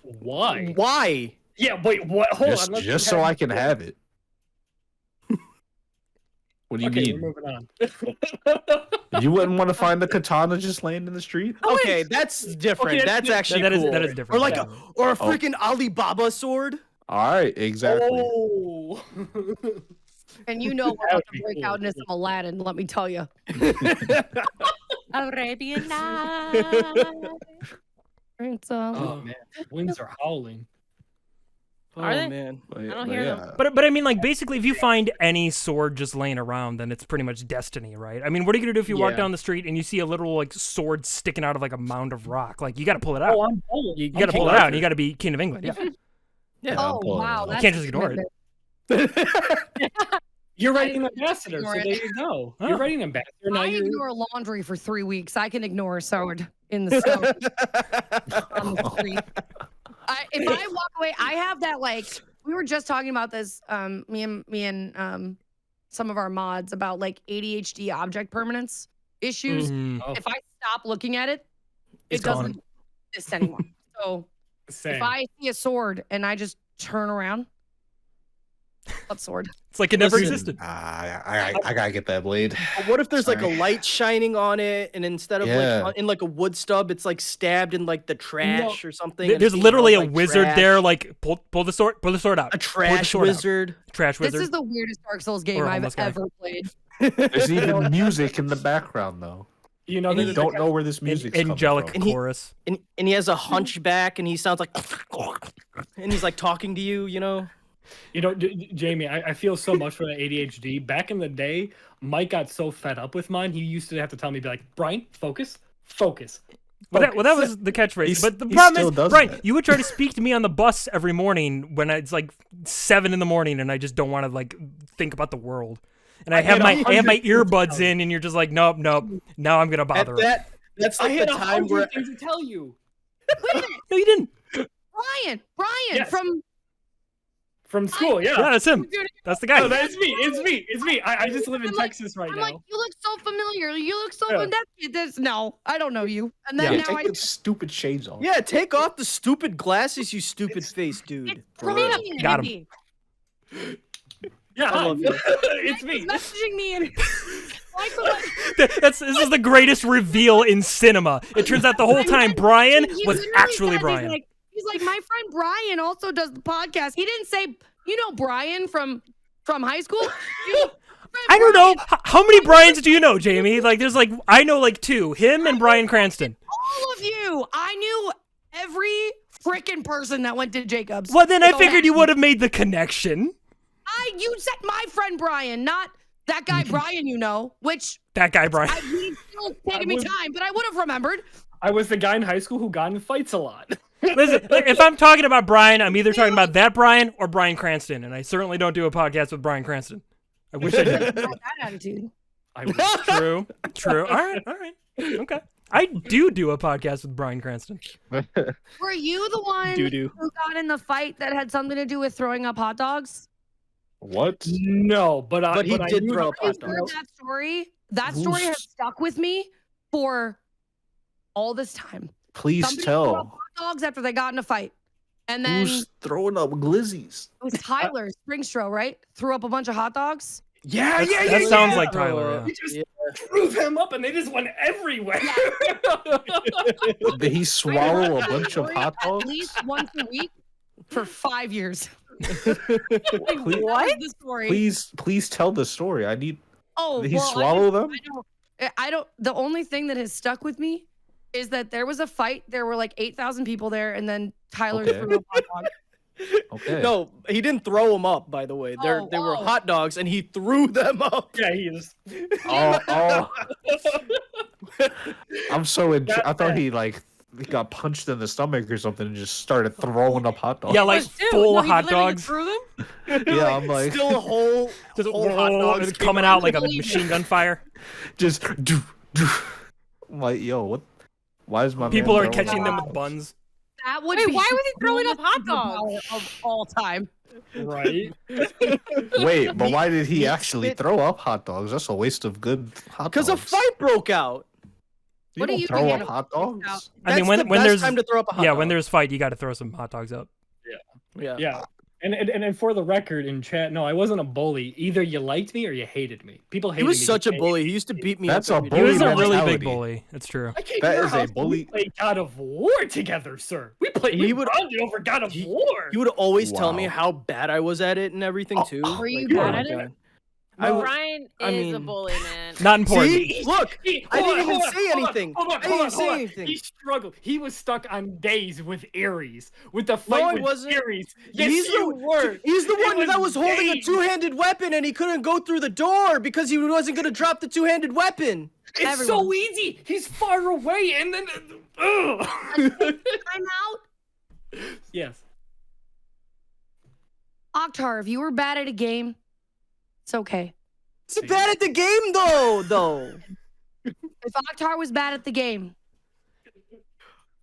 Why? Why? Yeah, wait, what? Hold Just, on. let's just just so have- I can have it. What do you Okay, mean? we're moving on. You wouldn't want to find the katana just laying in the street? Okay, that's different. Okay, that's that- actually that is cool. that is different. Or like yeah. or a freaking Alibaba sword. All right, exactly. Oh. And you know we're That about would to be break cool. out into some Aladdin. Let me tell you. Arabian Nights. It's Oh man, winds are howling. Are they? man. But, don't but hear them. yeah. But I mean, like, basically, if you find any sword just laying around, then it's pretty much destiny, right? I mean, what are you gonna do if you walk Yeah. down the street and you see a little like sword sticking out of like a mound of rock? Like, you got to pull it out. Oh, I'm bold. You You got to pull it out, and you got to be king of England. Yeah, Yeah. oh I'm pulling wow, it that's out. can't just ignore it. You're I writing didn't ambassador, so ignore there it. you go. Oh. You're writing ambassador. Now I you're. ignore laundry for 3 weeks. I can ignore a sword in the snow on the street. If I walk away, I have that like we were just talking about this. Me and some of our mods about like ADHD object permanence issues. Mm. Oh, If I stop looking at it, It's it doesn't gone. exist anymore. So same. if I see a sword and I just turn around, what sword? It's like it never Listen, existed. I gotta get that blade. But what if there's like Sorry. a light shining on it, and instead of Yeah. like in like a wood stub, it's like stabbed in like the trash or something? and There's it literally a smells like wizard trash? there, like pull the sword out. A Pull the trash sword out. wizard. Trash This wizard. is the weirdest Dark Souls game Or a I've homeless guy. ever played. There's even music in the background though. You know, And you there's don't know where this music's coming angelic from. And he- chorus. and he has a hunchback, and he sounds like, and he's like talking to you, you know. You know, Jamie, I feel so much for the ADHD. Back in the day, Mike got so fed up with mine. He used to have to tell me, be like, Brian, focus. Well, that was the catchphrase. He's- But the he problem still is, does Brian, that. you would try to speak to me on the bus every morning when it's like 7 a.m. and I just don't want to like think about the world. And I have had my 100 things to earbuds tell you. in, and you're just like, nope. Now I'm gonna At bother. him. that's I like had the time where 100 things to tell you. Wait a minute, No, you didn't. Brian Yes. from From school, yeah. Yeah, that's him. That's the guy. No, that's me. It's me. I just live in I'm like- Texas right I'm now. like, you look so familiar. You look so Yeah. no, I don't know you. And then Yeah, now take the stupid shades off. yeah, take off the stupid glasses, you stupid face dude. it's For Brian. real. Got him. Yeah, I love you. it's He's me. messaging me and like, like, This is the greatest reveal in cinema. It turns out the whole time Brian he was literally actually said, Brian. He's like, my friend Brian also does the podcast. He didn't say, you know, Brian from high school. I don't know. How many Brians do you know, Jamie? Like, there's like, I know like 2. Him and Brian Cranston. All of you. I knew every freaking person that went to Jacobs. Well, then I So figured you would have made the connection. you said my friend Brian, not that guy Brian, you know, which That guy, Brian. he's still taking me time, but I would have remembered. I was the guy in high school who got in fights a lot. Listen, if I'm talking about Brian, I'm either talking about that Brian or Brian Cranston, and I certainly don't do a podcast with Brian Cranston. I wish I did. Not that attitude. I was. True. All right. Okay. I do a podcast with Brian Cranston. Were you the one Doo-doo. who got in the fight that had something to do with throwing up hot dogs? What? No, but But he I did knew throw up that- hot Heard dogs. that story? That story has stuck with me for all this time. Please Somebody threw up tell. hot dogs after they got in a fight. And then Who's throwing up glizzies? it was Tyler Springstrow, right? Threw up a bunch of hot dogs. Yeah, That sounds like Tyler. He Yeah. just threw them up and they just went everywhere. Did he swallow a bunch of hot At dogs? least once a week for 5 years. Please, What? The story. please tell the story. I need. Oh, Did he well, I swallow them? don't. The only thing that has stuck with me is that there was a fight. There were like 8,000 people there, and then Tyler Okay. threw up hot dog. Okay. No, he didn't throw them up. By the way, they were hot dogs, and he threw them up. Yeah, he is. Oh. I'm so I thought bad. he got punched in the stomach or something and just started throwing up hot dogs. Yeah, like full hot dogs. Threw them? Yeah, I'm like Still a whole hot dogs It's coming out like a machine gun fire. just I'm like, yo, what? Why is my People man are throwing catching up? them with buns. That would Wait, be why was he the throwing up hot coolest dogs? of all time. Right? Wait, but why did he He actually spit- throw up hot dogs? That's a waste of good hot dogs. Because a fight broke out. You What do don't you throw think up in a hot fight breaks dogs? out? I mean, That's the when best there's time to throw up a hot dog. when there's fight, you got to throw some hot dogs up. Yeah. Yeah. And for the record in chat, no, I wasn't a bully. Either you liked me or you hated me. People hated He me. was such a because bully. He used to beat me That's up. a every He day. was bully a really big mentality. bully. It's true. I came That to your is a house and bully- We played God of War together, sir. We played. He We would- bonded over God of War. He would always tell me Wow. how bad I was at it and everything too. Were you Like, bad oh at my it? God. I would- Brian I is a mean- bully, man. Not important. See, look, I didn't even say anything. Hold on, I didn't even say hold on. anything. He struggled. He was stuck on days with Ares. With the No, fight I with wasn't. Ares. Yes, He's you were. He's the It one that was holding a days. two-handed weapon and he couldn't go through the door because he wasn't going to drop the two-handed weapon. It's so easy. He's far away, and then. I'm out. Yes. Oktar, if you were bad at a game, it's okay. He's bad at the game, though. If Oktar was bad at the game,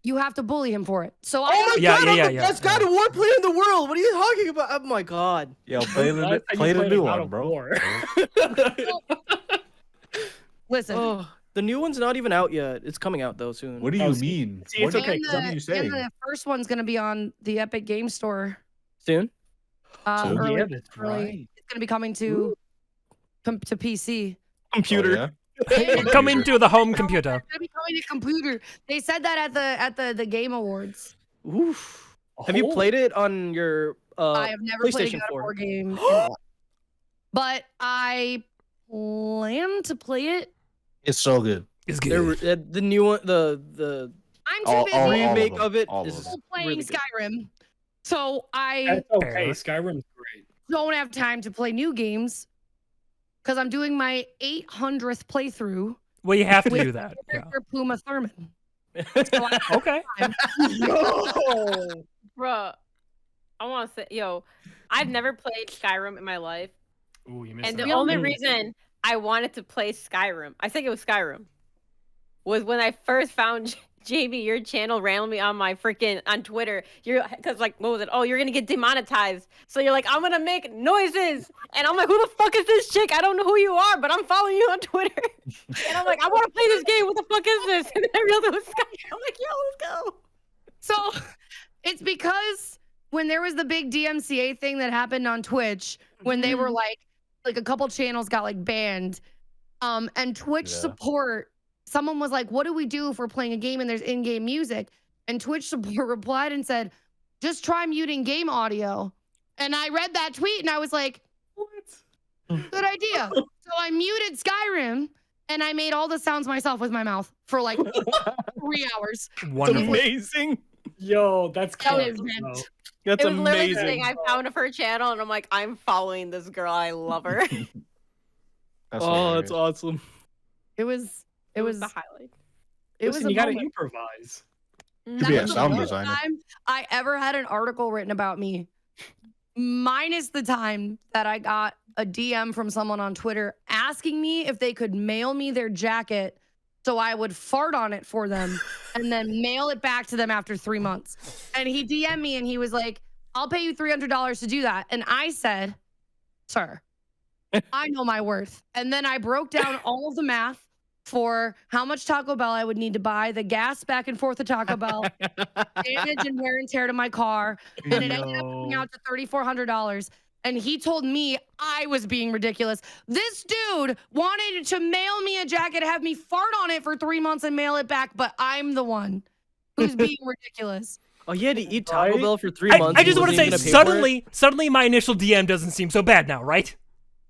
you have to bully him for it. So Oh my Yeah, God, yeah, I'm yeah, the yeah, best God of War player in the world. What are you talking about? Oh my God. Yo, play Last the time you played new God one, of bro. War. listen. Oh, the new one's not even out yet. It's coming out though soon. What do you Oh, mean? see, it's What- okay, and because What are you and saying? the first one's gonna be on the Epic Game Store. Soon? So- Early, Yeah, that's early. right. It's gonna be coming to PC. Computer. Oh, yeah? Coming to the home computer. It's gonna be coming to computer. They said that at the Game Awards. Oof. Have you Oh. played it on your I have never played a PlayStation God of 4? War game, but I plan to play it. It's so good. It's There good. were- the new one, the I'm too All- busy all remake them, of it all is of them. playing really good. Skyrim, so I That's okay. Fair. Skyrim's great. don't have time to play new games because I'm doing my 800th playthrough Well, you have to with do that. Yeah. Character Puma Thurman. Okay. No. Bruh, I want to say, yo, I've never played Skyrim in my life. Ooh, you missed And that. the only reason I wanted to play Skyrim, I think it was Skyrim, was when I first found Jamie, your channel randomly on my freaking on Twitter. Because like, what was it? Oh, you're gonna get demonetized. So you're like, I'm gonna make noises, and I'm like, who the fuck is this chick? I don't know who you are, but I'm following you on Twitter. And I'm like, I want to play this game. What the fuck is this? And then I realized it was Skyrim. I'm like, yo, let's go. So it's because when there was the big DMCA thing that happened on Twitch, when they were like a couple channels got like banned, and Twitch Yeah. support, someone was like, what do we do if we're playing a game and there's in-game music? And Twitch support replied and said, just try muting game audio. And I read that tweet and I was like, good idea. So I muted Skyrim and I made all the sounds myself with my mouth for like 3 hours. Wonderful. amazing. Yo, that's That clever, is bro. meant. That's It was literally the amazing. thing I found of her channel, and I'm like, I'm following this girl. I love her. That's Oh, that's hilarious. awesome. It was the highlight. it was Listen, a you gotta moment. improvise. That be a was the sound first designer. time I ever had an article written about me, minus the time that I got a DM from someone on Twitter asking me if they could mail me their jacket so I would fart on it for them and then mail it back to them after 3 months. And he DM'd me and he was like, I'll pay you $300 to do that. And I said, sir, I know my worth. And then I broke down all of the math for how much Taco Bell I would need to buy, the gas back and forth to Taco Bell, damage and wear and tear to my car, and it ended up coming out to $3,400. And he told me I was being ridiculous. This dude wanted to mail me a jacket, have me fart on it for 3 months and mail it back, but I'm the one who's being ridiculous. Oh, you had to eat Taco Right? Bell for 3 months. I just want to say, wasn't even gonna pay for it? suddenly my initial DM doesn't seem so bad now, right?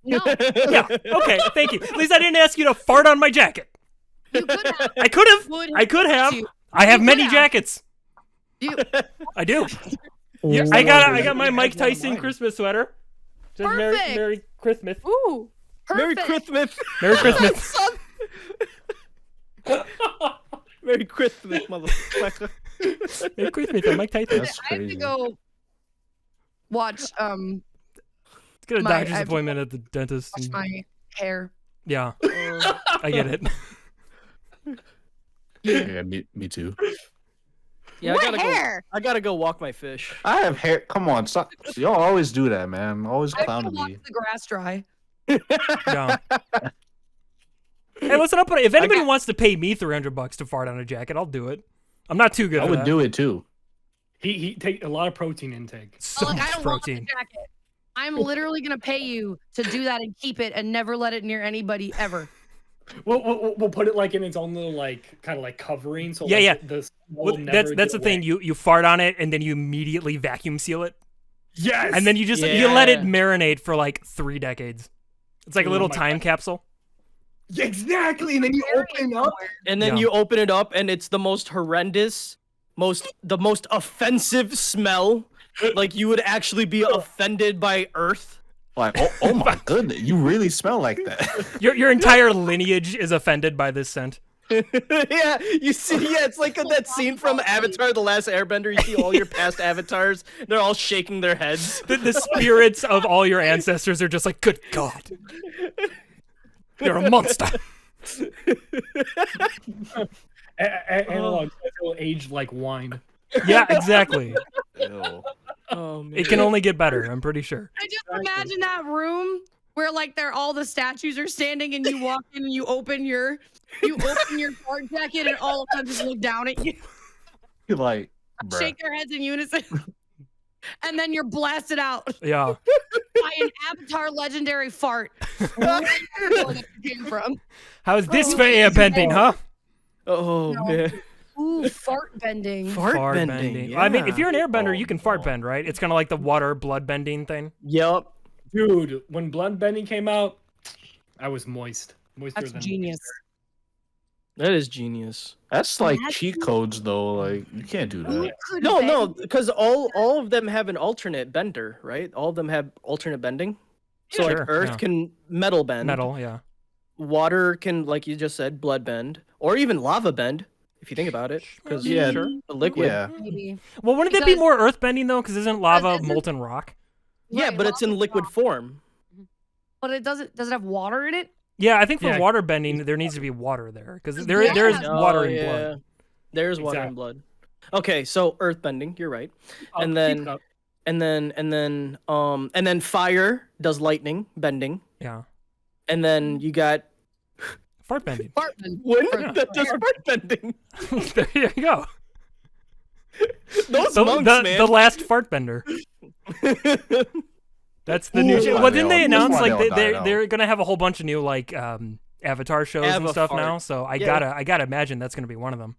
No, Yeah. Okay. Thank you. At least I didn't ask you to fart on my jacket. you could have. I could have. Would I could have. you. I have You many could have. jackets. You, I do. Yeah, I got It my has Mike one of Tyson mine. Christmas sweater. Says Merry, Perfect. Merry Christmas. Ooh. Merry Perfect. Christmas. Merry Christmas. Merry Christmas, motherfucker. Merry Christmas, I'm Mike Tyson. That's I have to crazy. go watch Get a I doctor's have to appointment at the dentist. wash and- my hair. Yeah, I get it. Yeah, me too. Yeah, What hair? I gotta go walk my fish. I have hair. Come on, stop. Y'all always do that, man. Always I have to clowning watch me. the grass dry. Yeah. Hey, listen up. If anybody wants to pay me $300 to fart on a jacket, I'll do it. I'm not too good. I for would that. do it too. He take a lot of protein intake. So Like, I much don't want the protein. jacket. I'm literally gonna pay you to do that and keep it and never let it near anybody ever. We'll put it like in its own little like kind of like covering. So Yeah, like, yeah. The smell Well, will that's never the get thing. wet. You fart on it and then you immediately vacuum seal it, Yes. and then you just you let it Yeah. marinate for like 3 decades. It's like a Oh little my time capsule. Yeah, exactly, and then you open up. And then Yeah. you open it up, and it's the most horrendous, the most offensive smell. Like you would actually be offended by Earth. Like, oh my goodness, you really smell like that. Your entire lineage is offended by this scent. Yeah, you see, yeah, it's like that scene from Avatar: The Last Airbender. You see all your past avatars; they're all shaking their heads. The spirits of all your ancestors are just like, good God, you're a monster. Analog will age like wine. Yeah, exactly. Ew. Oh man. It can only get better. I'm pretty sure. I just imagine that room where like all the statues are standing and you walk in and you open your fart jacket and all of them just look down at you, You're like, bruh. shake their heads in unison, and then you're blasted out Yeah. by an Avatar legendary fart. Where that came from? How's this for airbending, huh? Oh No. man. Ooh, fart bending. Fart bending. I mean, if yeah. you're an airbender, you can fart no. bend, right? It's kind of like the water blood bending thing. Yep. Dude, when blood bending came out, I was moist. Moister That's than genius. That is genius. That's like Imagine- cheat codes, though. Like, you can't do Who that. could No, bend? because all of them have an alternate bender, right? All of them have alternate bending. So Sure, like Earth yeah. can metal bend. Metal, yeah. Water can, like you just said, blood bend, or even lava bend, if you think about it, because Yeah, the liquid. Yeah. Maybe. Well, wouldn't that be Because- more earth bending though? Because isn't lava isn't- molten rock? Yeah, Right, but it's in lava's liquid rock. form. But it doesn't. Does it have water in it? Yeah, I think for Yeah. water bending, there needs to be water there because there Yeah. is Oh, water in blood. There's water in blood. Okay, so earth bending, you're right. And keep then- it up. And then fire does lightning bending. Yeah, And then you got fart bending. Fart bend. wind Fart- that does fart bending. There you go. Those The, monks, the, man. the last fart bender. That's the new Ooh. shit. Well, didn't they This announce one like they'll die they're out. they're gonna have a whole bunch of new like Avatar shows and stuff Ava-fart. now? So I Yeah. gotta imagine that's gonna be one of them.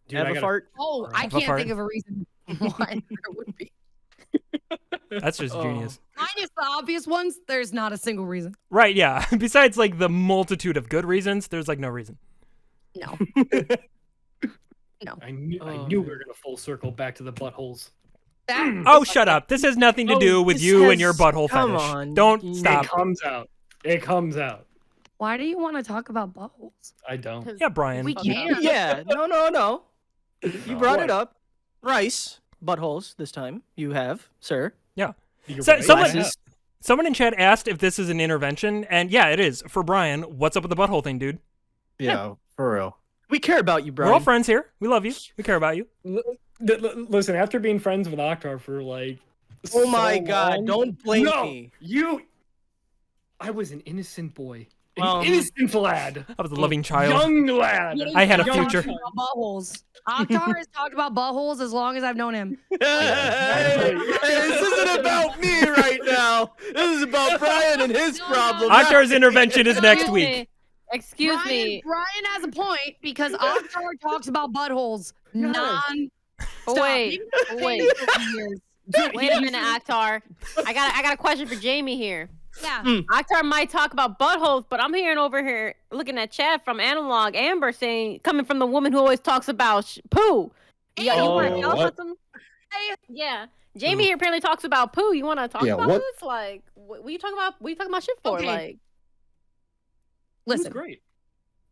Dude, Have I a gotta- fart. Oh, I Have a can't fart. think of a reason why there would be. That's just Oh. genius. Minus the obvious ones, there's not a single reason. Right? Yeah. Besides like the multitude of good reasons, there's like no reason. No. I knew Oh, we man. were gonna full circle back to the buttholes. That Oh, shut up! This has nothing to Oh, do with this you and your has- butthole come fetish. on, Don't you- stop. It comes out. It comes out. why do you want to talk about buttholes? I don't. Yeah, Brian. We can't. Yeah, no. You brought it What? up. Rice buttholes this time. You have, sir. You're So- right. someone- I have. Someone in chat asked if this is an intervention, and yeah, it is. For Brian, what's up with the butthole thing, dude? Yeah, for real. We care about you, We're all Brian. friends here. We love you. We care about you. Listen, after being friends with Oktar for like Oh my so God! long- Don't blame no, me. I was an innocent boy. An Um, innocent lad. I was a loving child. Young lad. I had a Talking future. about buttholes. Oktar has talked about buttholes as long as I've known him. Hey, this isn't about me right now. This is about Brian and his problem. Oktar's intervention is next Excuse week. me. Excuse me. Brian has a point because Oktar talks about buttholes non. Oh, wait. Oh, wait. Years. Wait a minute, Oktar. I got a question for Jamie here. Yeah. Oktar might talk about buttholes, but I'm hearing over here, looking at chat from Analog Amber saying, coming from the woman who always talks about poo. You want to Oh, tell us what? something? Hey. Yeah. Jamie here apparently talks about poo. You want to talk about what? this? Like, what are you talking about? What are you talking about shit for? Okay. Like, Listen, Great.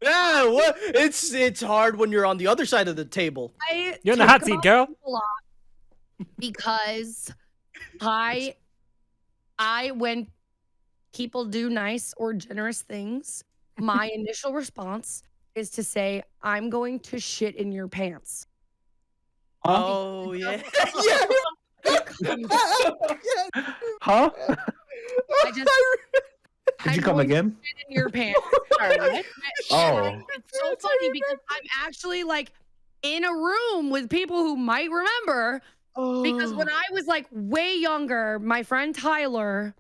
Yeah, what? It's hard when you're on the other side of the table. You're in the hot seat, girl. A lot because I when people do nice or generous things, my initial response is to say, "I'm going to shit in your pants." Oh yeah. Huh? I just Did you come again? shit in your pants. Oh. It's so funny because I'm actually like in a room with people who might remember. Because when I was like way younger, my friend Tyler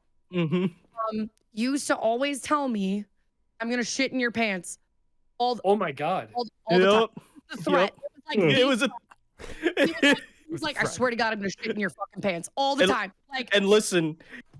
used to always tell me, "I'm gonna shit in your pants." Oh my god. All the time. The threat. It was a. He was like, "I swear to God, I'm gonna shit in your fucking pants all the time." Like, And listen,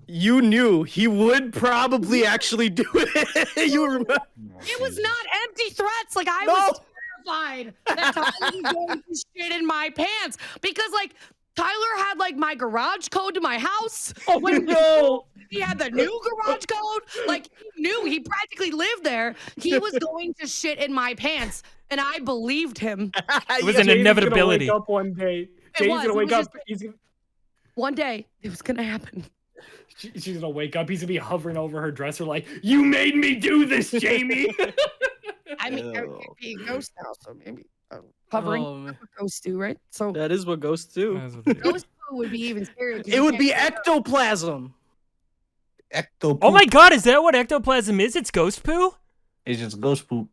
you knew he would probably actually do it. You remember? it was not empty threats. Like I No. was terrified that Tyler was going to shit in my pants because like Tyler had like my garage code to my house. Oh no! He had the new garage code. Like he knew he practically lived there. He was going to shit in my pants, and I believed him. It was an Jamie's inevitability. Gonna wake up one day. Jamie's gonna wake up. One day it was gonna happen. She's gonna wake up. He's gonna be hovering over her dresser like, "You made me do this, Jamie." I mean, it would be a ghost now, so maybe hovering man. ghosts do, right? So That is what ghosts do. ghost poo would be even scarier. 'cause It you would be can't- ectoplasm. Ecto. Oh my god, is that what ectoplasm is? It's ghost poo? It's just ghost poop.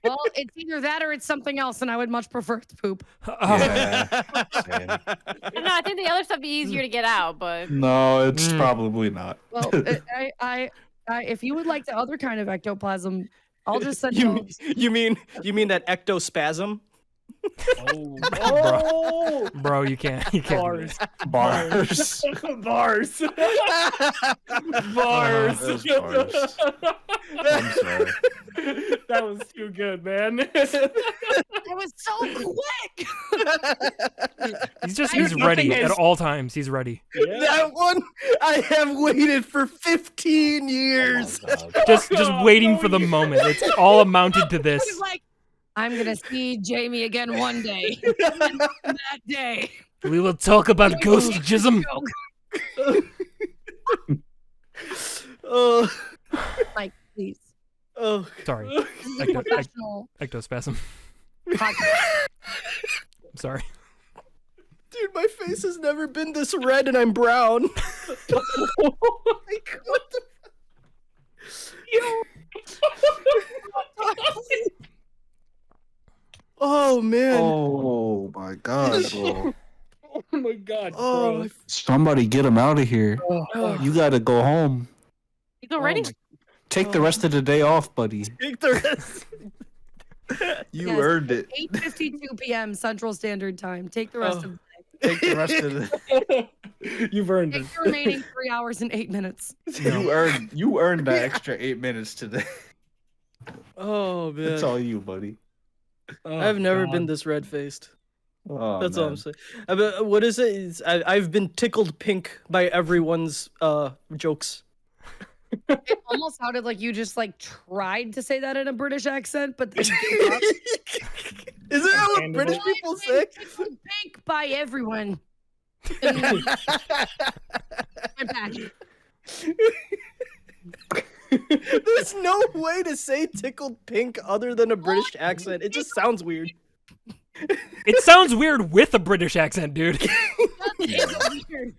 Well, it's either that or it's something else, and I would much prefer it's poop. Oh. Yeah. Same. I don't know. I think the other stuff be easier to get out, but No, it's probably not. Well, I, if you would like the other kind of ectoplasm, I'll just send You, those. you mean that ectospasm? Oh, Bro, you can't do bars, that. Bars. bars, bars. Those bars. I'm sorry. That was too good, man. It was so quick. He's ready at all times. He's ready. That one I have waited for 15 years. Oh, God. Just waiting for the moment. It's all amounted to He this. was like, "I'm gonna see Jamie again one day." And that day. We will talk about ghostism. Oh, Like, please. oh. Sorry. This is a professional Ectospasm. podcast. I'm sorry. Dude, my face has never been this red and I'm brown. Like, what the Oh man. Oh my God, bro. Oh my god. Oh, bro. my Somebody get him out of here. You gotta go home. he's already. Take the rest of the day off, buddy. Take the rest. You Yes. earned it. 8:52 p.m. Central Standard Time. Take the rest Oh. of the Take the rest of the. You've earned Take it. the remaining 3 hours and 8 minutes. You earned that extra 8 minutes today. Oh man. It's all you, buddy. Oh, I've never God. been this red faced. Oh, That's all I'm man. saying. What is it? I've been tickled pink by everyone's jokes. It almost sounded like you just like tried to say that in a British accent, but then gave up. Isn't that what Understandable. British people say? Tickled pink by everyone. And then went back. There's no way to say tickled pink other than a British accent. It just sounds weird. It sounds weird with a British accent, dude. It's weird.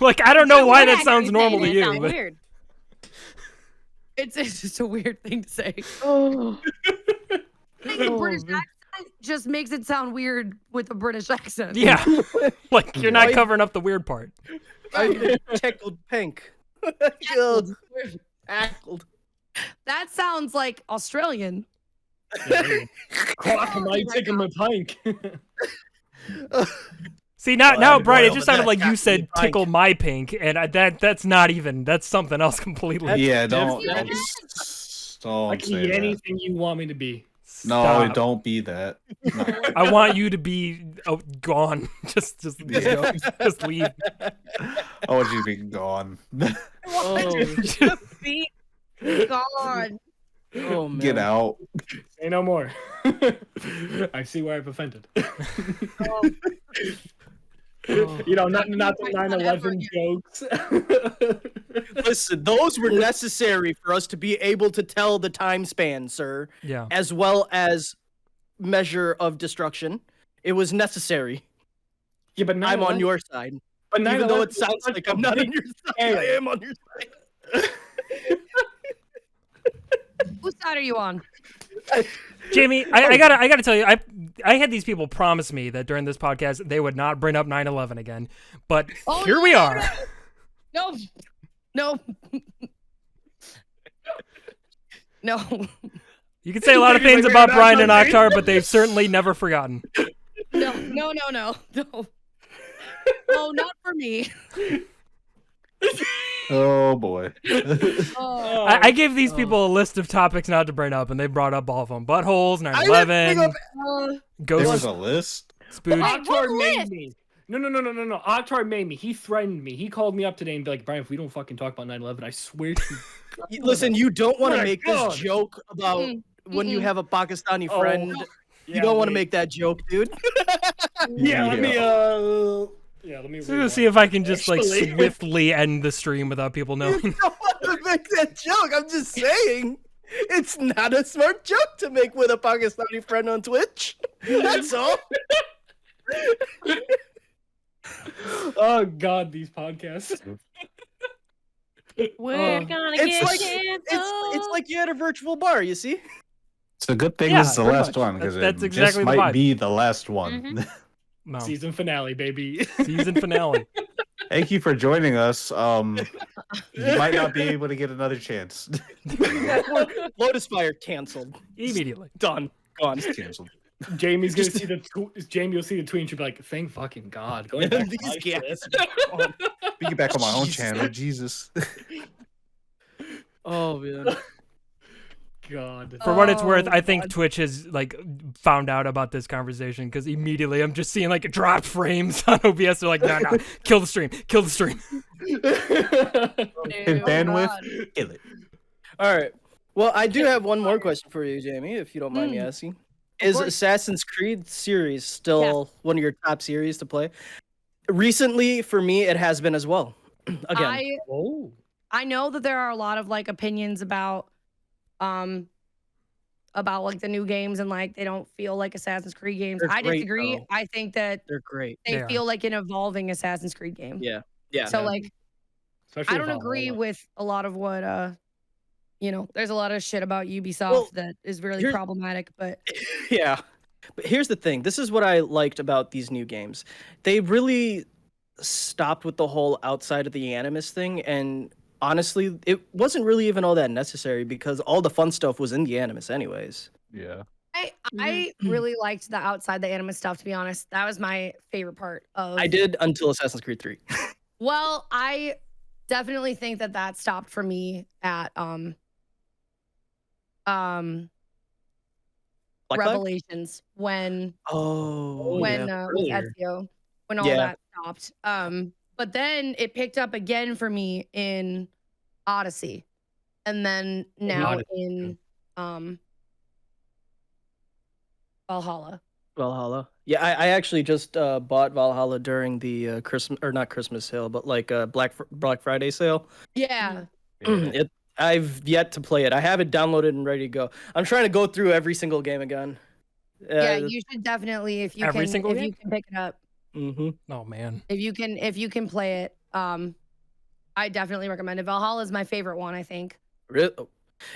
Like, I don't know why that sounds Accurate normal to saying it you. sounds But weird. It's just a weird thing to say. Oh. Saying a British accent just makes it sound weird with a British accent. yeah. Like, you're not covering up the weird part. I've been tickled pink. Tickled. Tackled. That sounds like Australian. Clock my tick in my pink. See, now, I Brian, it boil, just but sounded that like got you me said pink. tickle my pink, and that's not even, that's something else completely. Yeah, don't That's- don't I can say be that. anything you want me to be. No, Stop. don't be that. No. I want you to be gone. just leave. I want you to be gone. Oh, Be gone. oh man. Get out. Say no more. I see where I've offended. Oh. You know, not the 9/11 jokes. Listen, those were necessary for us to be able to tell the time span, sir, Yeah. as well as measure of destruction. It was necessary. Yeah, but I'm on your side. But Even though 9/11 it sounds was like a I'm not on big your side, scale. I am on your side. Whose side are you on? Jamie, I gotta tell you, I had these people promise me that during this podcast they would not bring up 9/11 again, but Oh, here we no, are. No. No. No. You can say a lot of things Like, about we're not Brian and hungry. Akhtar, but they've certainly never forgotten. No. Oh, not for me. Oh boy. Oh. I gave these people a list of topics not to bring up, and they brought up all of them: buttholes, I didn't bring 9/11, up- There ghost was a list. spooge. Wait, what Akhtar made list? me. No. Akhtar made me. He threatened me. He called me up today and be like, Brian, if we don't fucking talk about 9/11, I swear to God. Listen, you don't want Oh to my make God. this joke about Mm-mm. when you Mm-mm. have a Pakistani Oh, friend. yeah, You don't want to wait. make that joke, dude. Yeah, let me. Yeah. Let me. So see if I can just like Actually. swiftly end the stream without people knowing. You don't want to make that joke. I'm just saying. It's not a smart joke to make with a Pakistani friend on Twitch. That's all. Oh God, these podcasts. We're Oh. gonna It's get like canceled. it's like you had a virtual bar, you see? It's a good thing Yeah, this is the pretty last much. one because That's it exactly just the might vibe. be the last one. Mhm. No. Season finale, baby. Season finale. Thank you for joining us. You might not be able to get another chance. Lotus Fire canceled. Immediately. Done. Gone. It's canceled. Jamie's gonna see the Jamie will see the tweet and she'll be like, "Thank fucking God." Going back to These my shit. guys. Gone. We get back on my own Jesus. channel. Jesus. Oh man. God. For what it's worth, Oh, I think God. Twitch has like found out about this conversation because immediately I'm just seeing like dropped frames on OBS. They're like, no, kill the stream, kill the stream. His Oh, bandwidth, God. kill it. All right. Well, I do have one more question for you, Jamie, if you don't mind me asking. Is course. Assassin's Creed series still one of your top series to play? Recently, for me, it has been as well. Again. Oh. I know that there are a lot of like opinions about like the new games and like they don't feel like Assassin's Creed games. They're I great, disagree. though. I think that They're great. they They are. feel like an evolving Assassin's Creed game. Yeah. Yeah. So like Especially I don't with agree Valhalla. with a lot of what there's a lot of shit about Ubisoft Well, that is really here's- problematic, but Yeah. But here's the thing. This is what I liked about these new games. They really stopped with the whole outside of the animus thing, and honestly, it wasn't really even all that necessary because all the fun stuff was in the animus anyways. Yeah. I really liked the outside the anime stuff, to be honest. That was my favorite part of I did until Assassin's Creed 3. Well, I definitely think that stopped for me at Black Flag? Revelations when Oh, when yeah. with earlier. Ezio, when all Yeah. that stopped. But then it picked up again for me in Odyssey, and then now Odyssey, in Valhalla. Valhalla. Yeah, I actually just bought Valhalla during the Christmas or not Christmas sale, but like Black Friday sale. Yeah. I've yet to play it. I have it downloaded and ready to go. I'm trying to go through every single game again. Yeah, you should definitely if you Every can single if game? you can pick it up. Mm-hmm. Oh man. If you can play it. I definitely recommend it. Valhalla is my favorite one, I think.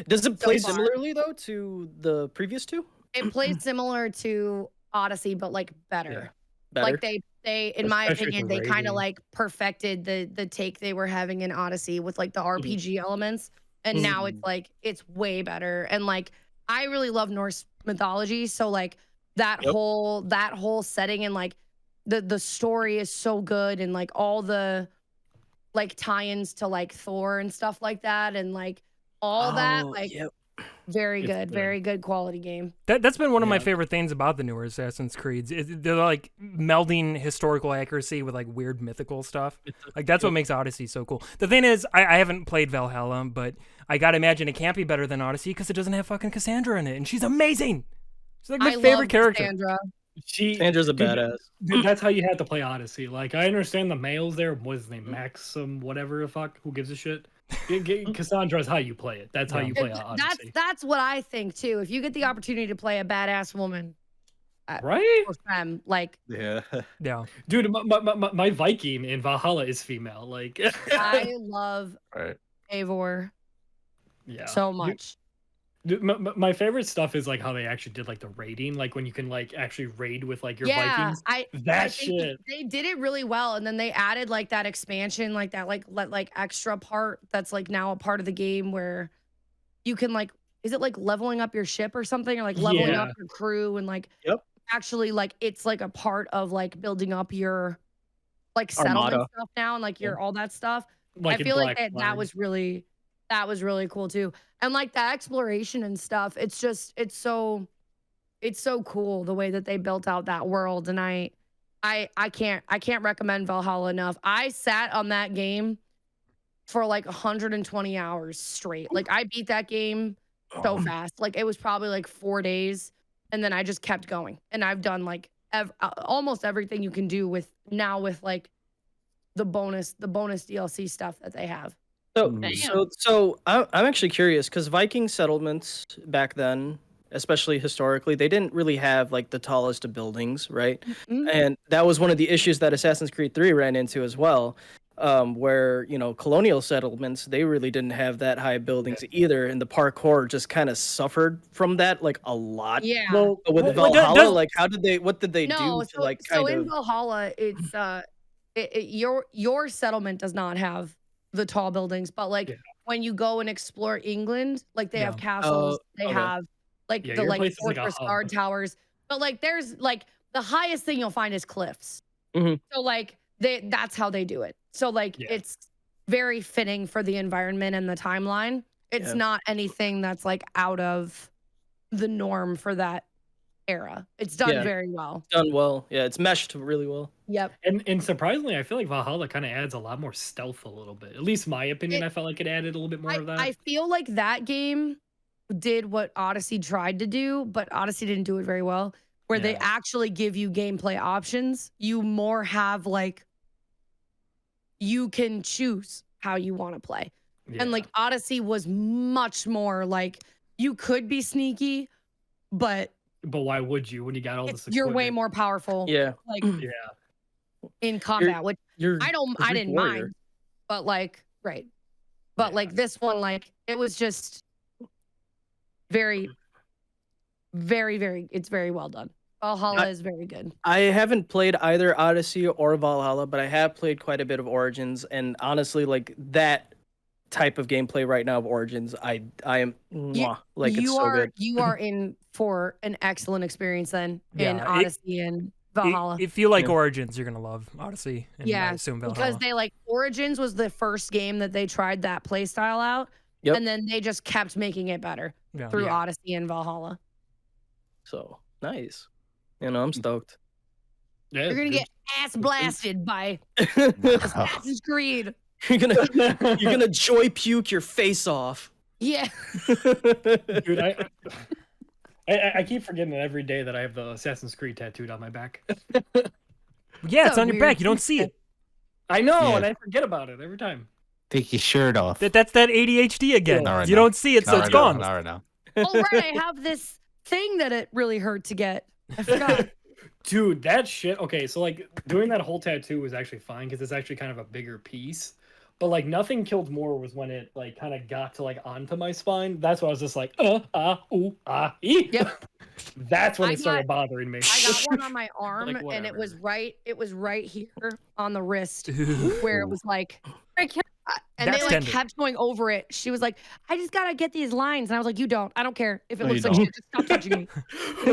Does it play far. similarly though to the previous two? It plays similar to Odyssey, but like better. Better. Like they in my Especially opinion, for they kind raiding. of like perfected the take they were having in Odyssey with like the RPG elements. And now it's like it's way better. And like I really love Norse mythology. So like that Yep. whole setting and like the story is so good and like all the like tie-ins to like Thor and stuff like that and like all that like Yep. Very It's good, good. very good quality game. That's been one of my Yeah. favorite things about the newer Assassin's Creeds. They're like melding historical accuracy with like weird mythical stuff. Like that's what makes Odyssey so cool. The thing is, I haven't played Valhalla, but I gotta imagine it can't be better than Odyssey because it doesn't have fucking Cassandra in it, and she's amazing. She's like my I favorite love character. Cassandra. Sandra's a badass. Dude, that's how you had to play Odyssey. Like, I understand the males there. What's his name? Maxim, whatever the fuck. Who gives a shit? Cassandra's how you play it. That's how you play Odyssey. That's what I think too. If you get the opportunity to play a badass woman, Right? or femme, like Yeah. Yeah. Dude, my Viking in Valhalla is female. Like, I love Right. Eivor yeah. so much. Dude, my favorite stuff is like how they actually did like the raiding, like when you can like actually raid with like your Vikings. I That think shit. they did it really well, and then they added like that expansion, like that like extra part that's like now a part of the game where you can like, is it like leveling up your ship or something, or like leveling Yeah. up your crew, and like Yep. actually like it's like a part of like building up your like settlement Armada. stuff now, and like your all that stuff. Like I in feel like Black that was really cool too. And like that exploration and stuff, it's just it's so cool the way that they built out that world. And I can't recommend Valhalla enough. I sat on that game for like 120 hours straight. Like I beat that game so fast. Like it was probably like 4 days, and then I just kept going. And I've done like almost everything you can do with like the bonus DLC stuff that they have. So I'm actually curious because Viking settlements back then, especially historically, they didn't really have like the tallest of buildings, right? Mhm. And that was one of the issues that Assassin's Creed 3 ran into as well, where colonial settlements, they really didn't have that high buildings either, and the parkour just kind of suffered from that like a lot. Yeah. But with Well, Valhalla, like what did they No, do to like kind in of Valhalla, it's your settlement does not have the tall buildings, but like Yeah. when you go and explore England, like they have Yeah. castles, they okay. have like Yeah, the your like place is like a fortress hub. guard towers, but like there's like the highest thing you'll find is cliffs. Mhm. So like that's how they do it. So like Yeah. it's very fitting for the environment and the timeline. It's Yeah. not anything that's like out of the norm for that era. It's done Yeah. very well. done well? Yeah, it's meshed really well. Yep. And surprisingly, I feel like Valhalla kind of adds a lot more stealth a little bit. At least my opinion, It- I felt like it added a little bit more of that. I feel like that game did what Odyssey tried to do, but Odyssey didn't do it very well, where they Yeah. actually give you gameplay options. You more have like, you can choose how you want to play. Yeah. And like Odyssey was much more like, you could be sneaky, but But why would you when you got all this? you're way equipment? more powerful Yeah, like Yeah. in combat, which you're I a Greek didn't warrior. mind, but like, right. But Yeah. like this one, like it was just very, very, very, it's very well done. Valhalla is very good. I haven't played either Odyssey or Valhalla, but I have played quite a bit of Origins, and honestly, like that type of gameplay right now of Origins, I am like it's so good. You are in for an excellent experience then in Yeah, Odyssey and Valhalla. If you like Yeah. Origins, you're gonna love Odyssey. And I Yeah, assume Valhalla. because they like Origins was the first game that they tried that play style out, Yep. and then they just kept making it better Yeah. through Yeah. Odyssey and Valhalla. So nice. I'm stoked. Yeah, You're gonna good. get ass blasted by you're Assassin's Creed. gonna joy puke your face off. Yeah. Dude, I keep forgetting that every day that I have the Assassin's Creed tattooed on my back. Yeah, it's So on your weird. back. You don't see it. I know, Yeah. and I forget about it every time. Take your shirt off. That's that ADHD again. Not right You now. don't see it, so Not it's right now, gone. Not right now. Oh right, I have this thing that it really hurt to get. I forgot. Dude, that shit. Okay, so like doing that whole tattoo was actually fine because it's actually kind of a bigger piece. But like nothing killed more was when it like kind of got to like onto my spine. That's why I was just like, ee. Yep. That's when I it started bothering me. I got one on my arm, Like, and it was whatever. right here on the wrist where it Ooh. was like, I can't- and That's they like tender. kept going over it. She was like, I just gotta get these lines, and I was like, you don't. I don't care if it No, looks you like don't. shit. Just stop touching me.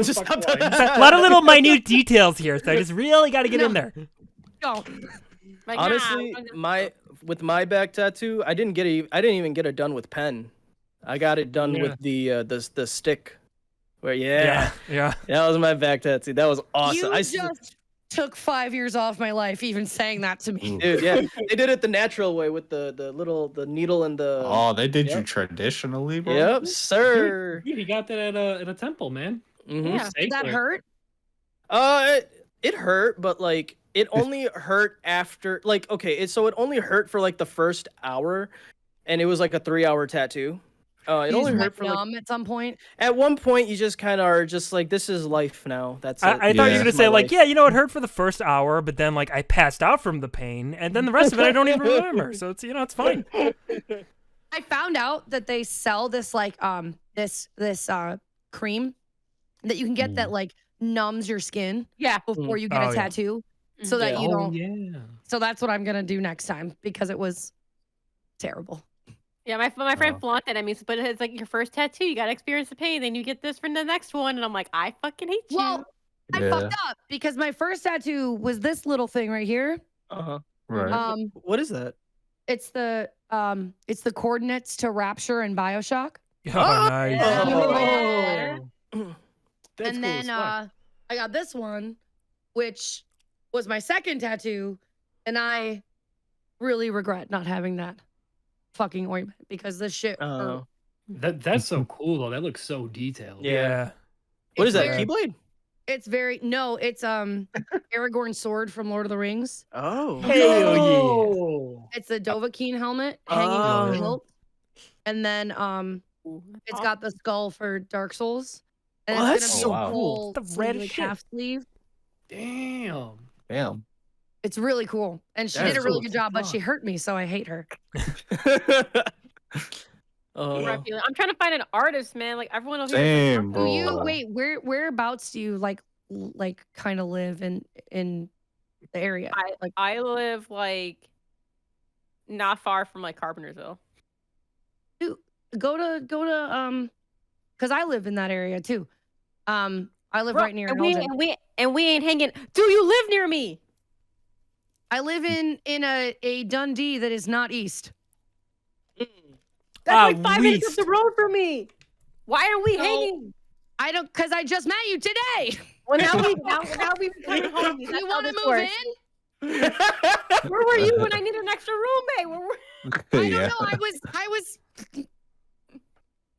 Just Fuck stop lines. A lot of little minute details here, so I just really got to get in there. Don't. Like, Honestly, nah, my back tattoo, I didn't even get it done with pen. I got it done Yeah. with the stick. Where Yeah. that was my back tattoo. That was awesome. You just took 5 years off my life even saying that to me. Dude, yeah, they did it the natural way with the needle and the. Oh, they did you Yep. traditionally, bro? Yep, sir. Dude, he got that at a temple, man. Mhm. Yeah. Did that hurt? It hurt, but like it only hurt after like okay, so it only hurt for like the first hour, and it was like a 3-hour tattoo. It You only just hurt went for like numb at some point. at one point you just kind of are just like this is life now. That's it. I thought you Yeah. were gonna This is say my like, life. yeah, you know, it hurt for the first hour, but then like I passed out from the pain, and then the rest of it I don't even remember. So it's it's fine. I found out that they sell this like this cream that you can get that like numbs your skin Yeah. before you get Oh, a yeah. tattoo, so that Yeah. you Oh don't. yeah. So that's what I'm gonna do next time because it was terrible. Yeah, my friend Oh. flaunted at me, but it's like your first tattoo, you gotta experience the pain, then you get this for the next one, and I'm like, I fucking hate you. Well, I Yeah. fucked up because my first tattoo was this little thing right here. Uh-huh. Right. What is that? It's the coordinates to Rapture and BioShock. Oh, nice. Yeah. That's And cool then as fuck. I got this one, which was my second tattoo, and I really regret not having that fucking ointment because this shit. hurt. That's so cool though. That looks so detailed. Yeah. What It's is that? very- Keyblade? It's very it's Aragorn's sword from Lord of the Rings. Oh. Hell It's a Dovahkiin helmet hanging from Oh. the hilt, and then Ooh, that's it's awesome. got the skull for Dark Souls. And Oh, it's that's gonna be so a cool. full The sleeve, red like shit. half sleeve. Damn. Damn. It's really cool, and she That's did a really cool good as job, but she fuck. hurt me, so I hate her. Rough feeling. I'm trying to find an artist, man. Like everyone over here. Same, Do you bro. wait? Whereabouts do you like kind of live in the area? Like I live like not far from like Carpentersville. go to because I live in that area too. I live Bro, right near and we, Elgin. and we ain't hanging. Do you live near me? I live in a Dundee that is not east. That's like 5 minutes up Least. the road from me. Why are we No. hanging? I don't because I just met you today. Well, now we becoming homies. You That's how want to this move works. in? Where were you when I needed an extra roommate? Where were... I don't Yeah. know. I was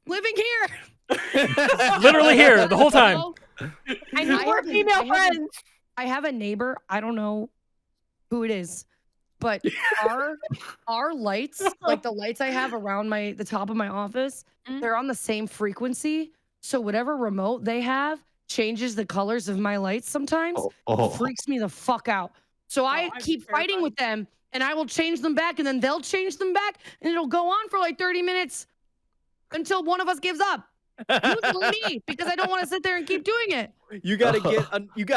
living here. Literally here the whole time. So, I need I more have a- female I have a- friends. I have a neighbor. I don't know who it is, but our lights, like the lights I have around the top of my office, Mhm. they're on the same frequency. So whatever remote they have changes the colors of my lights sometimes. Oh. Freaks me the fuck out. So I I'd keep be fighting terrified. with them, and I will change them back, and then they'll change them back, and it'll go on for like 30 minutes until one of us gives up. Usually me, because I don't want to sit there and keep doing it. You gotta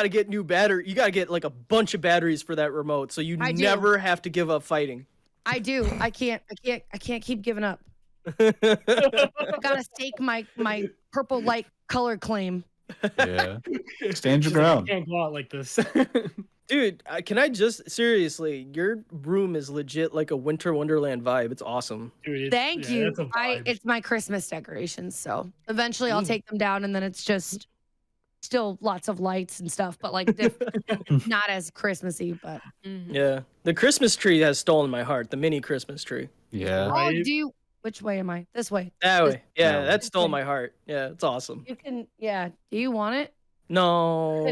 get new battery. You gotta get like a bunch of batteries for that remote, so you I do. never have to give up fighting. I do. I can't keep giving up. I gotta stake my purple light color claim. Yeah. Stand your She's like, I ground. can't go out like this. Dude, can I just seriously? Your room is legit like a winter wonderland vibe. It's awesome. Dude, it's- Thank yeah, you. that's a vibe. It's my Christmas decorations, so eventually I'll Mm. take them down, and then it's just still lots of lights and stuff, but like not as Christmassy. But Yeah, the Christmas tree has stolen my heart. The mini Christmas tree. Yeah. oh, Right. do you? Which way am I? This way. That way. Yeah, way. that stole my heart. Yeah, it's awesome. You can. Yeah. Do you want it? No.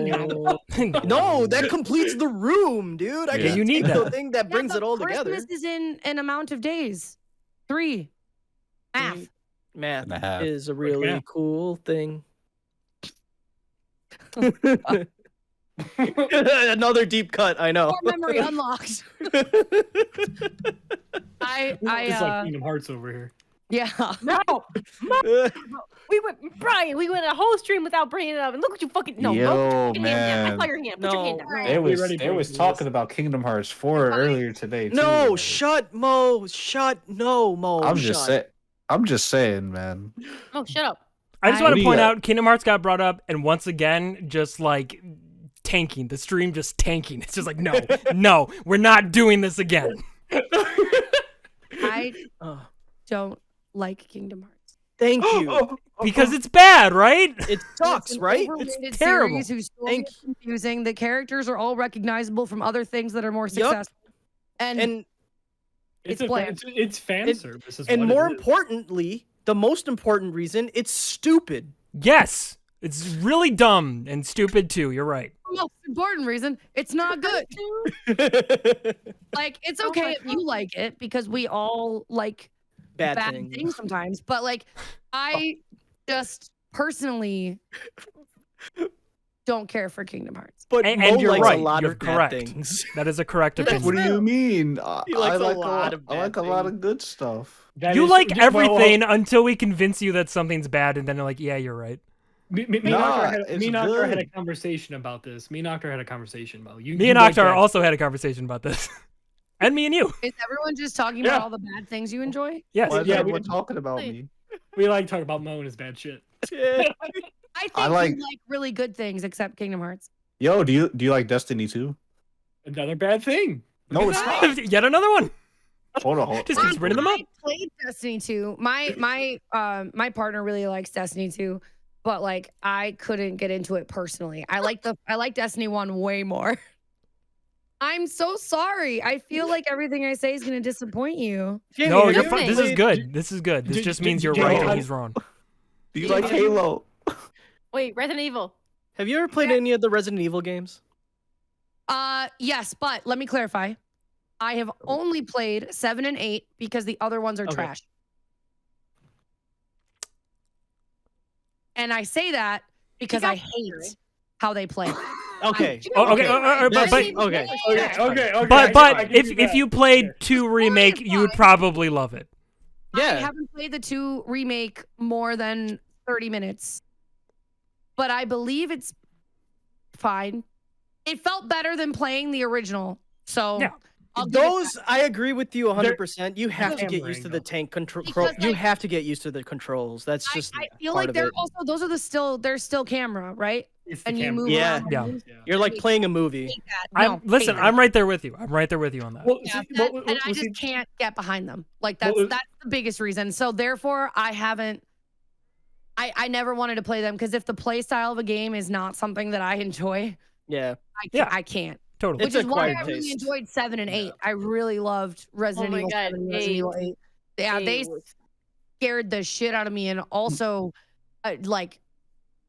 No, that completes the room, dude. I Yeah, can't you need take the that. thing that Yeah, brings but it all together. Christmas is in an amount of days. 3. Math. Math And a half. is a really math. cool thing. Another deep cut, I know. Core memory unlocked. It's like Kingdom Hearts over here. Yeah. No, we went, Brian. We went a whole stream without bringing it up, and look what you fucking no. Yo, don't put your hand down. I man. saw your hand. Put your hand No. down. They was ready they for was this. talking about Kingdom Hearts 4 earlier today. Too, No, like, shut Mo. Shut no, Mo. I'm just shut. saying. I'm just saying, man. Oh, shut up. I just I- want What do to you point got? out Kingdom Hearts got brought up, and once again, just like tanking the stream, just tanking. It's just like no, we're not doing this again. I Ugh. don't like Kingdom Hearts. Thank you. Because it's bad, right? It sucks, right? Overrated terrible. series whose story Thank is confusing. The characters are all recognizable from other things that are more successful. And It's It's bland. it's fan And- service. Is And what more it is. importantly, the most important reason, it's stupid. Yes. It's really dumb and stupid too. You're right. the most important reason, it's not good. Like, it's Oh okay my if you like it because we all like Bad bad things. things sometimes. But like, I just personally don't care for Kingdom Hearts. But And Mo you're likes right. a lot You're of correct. bad things. That is a correct That's opinion. What do you mean? He likes I a like lot of I like bad a lot things. of good stuff. That You is- like well, everything until we convince you that something's bad, and then you're like, yeah, you're right. Me and Nah, Octar it's had a good. conversation about this. Me and Octar had a conversation about you. Me you and like Octar that. also had a conversation about this. And me and you. Is everyone just talking Yeah. about all the bad things you enjoy? Yes. Why is Yeah, everyone we- talking about me? We like talking about Mo and his bad shit. Yeah. I think I like- you like really good things except Kingdom Hearts. Yo, do you like Destiny 2? Another bad thing. No, it's not. Yet another one. Hold on. Just keeps bringing them up. I played Destiny 2. My partner really likes Destiny 2, but like I couldn't get into it personally. I like Destiny 1 way more. I'm so sorry. I feel like everything I say is gonna disappoint you. Jamie, No, have you're you fine. ever This is played- good. This is good. This do- just do- means do- you're do- right do- and he's wrong. Do you like Halo? Wait, Resident Evil. Have you ever played any of the Resident Evil games? Yes, but let me clarify. I have only played 7 and 8 because the other ones are Okay. trash. And I say that because I hate how they play. Okay. Oh, okay, but That's- but okay. Okay, okay, okay. but, I can do if that. you played 2 remake, you would fine. probably love it. I Yeah. haven't played the 2 remake more than 30 minutes. But I believe it's fine. It felt better than playing the original. So Yeah. I'll give it Those, I agree with you 100%. You have to get hammering, used to though. the tank control. Because, You like- have to get used to the controls. That's just I feel part like of they're it. also those are they're still camera, right? It's the And you camera. move Yeah. around. Yeah. Yeah. You're like playing a movie. Hate that. I'm No, listen, hate I'm that. right there with you. I'm right there with you on that. Well, Yeah, see, that- well, and I well, just see, can't get behind them. Like Well, that's the biggest reason. So therefore, I haven't. I never wanted to play them because if the play style of a game is not something that I enjoy, Yeah. I can't. Totally. It's Which is why I acquired really taste. enjoyed 7 and 8. I really loved Resident my Evil God, 7 and Resident Evil 8. Yeah, they scared the shit out of me, and also, like,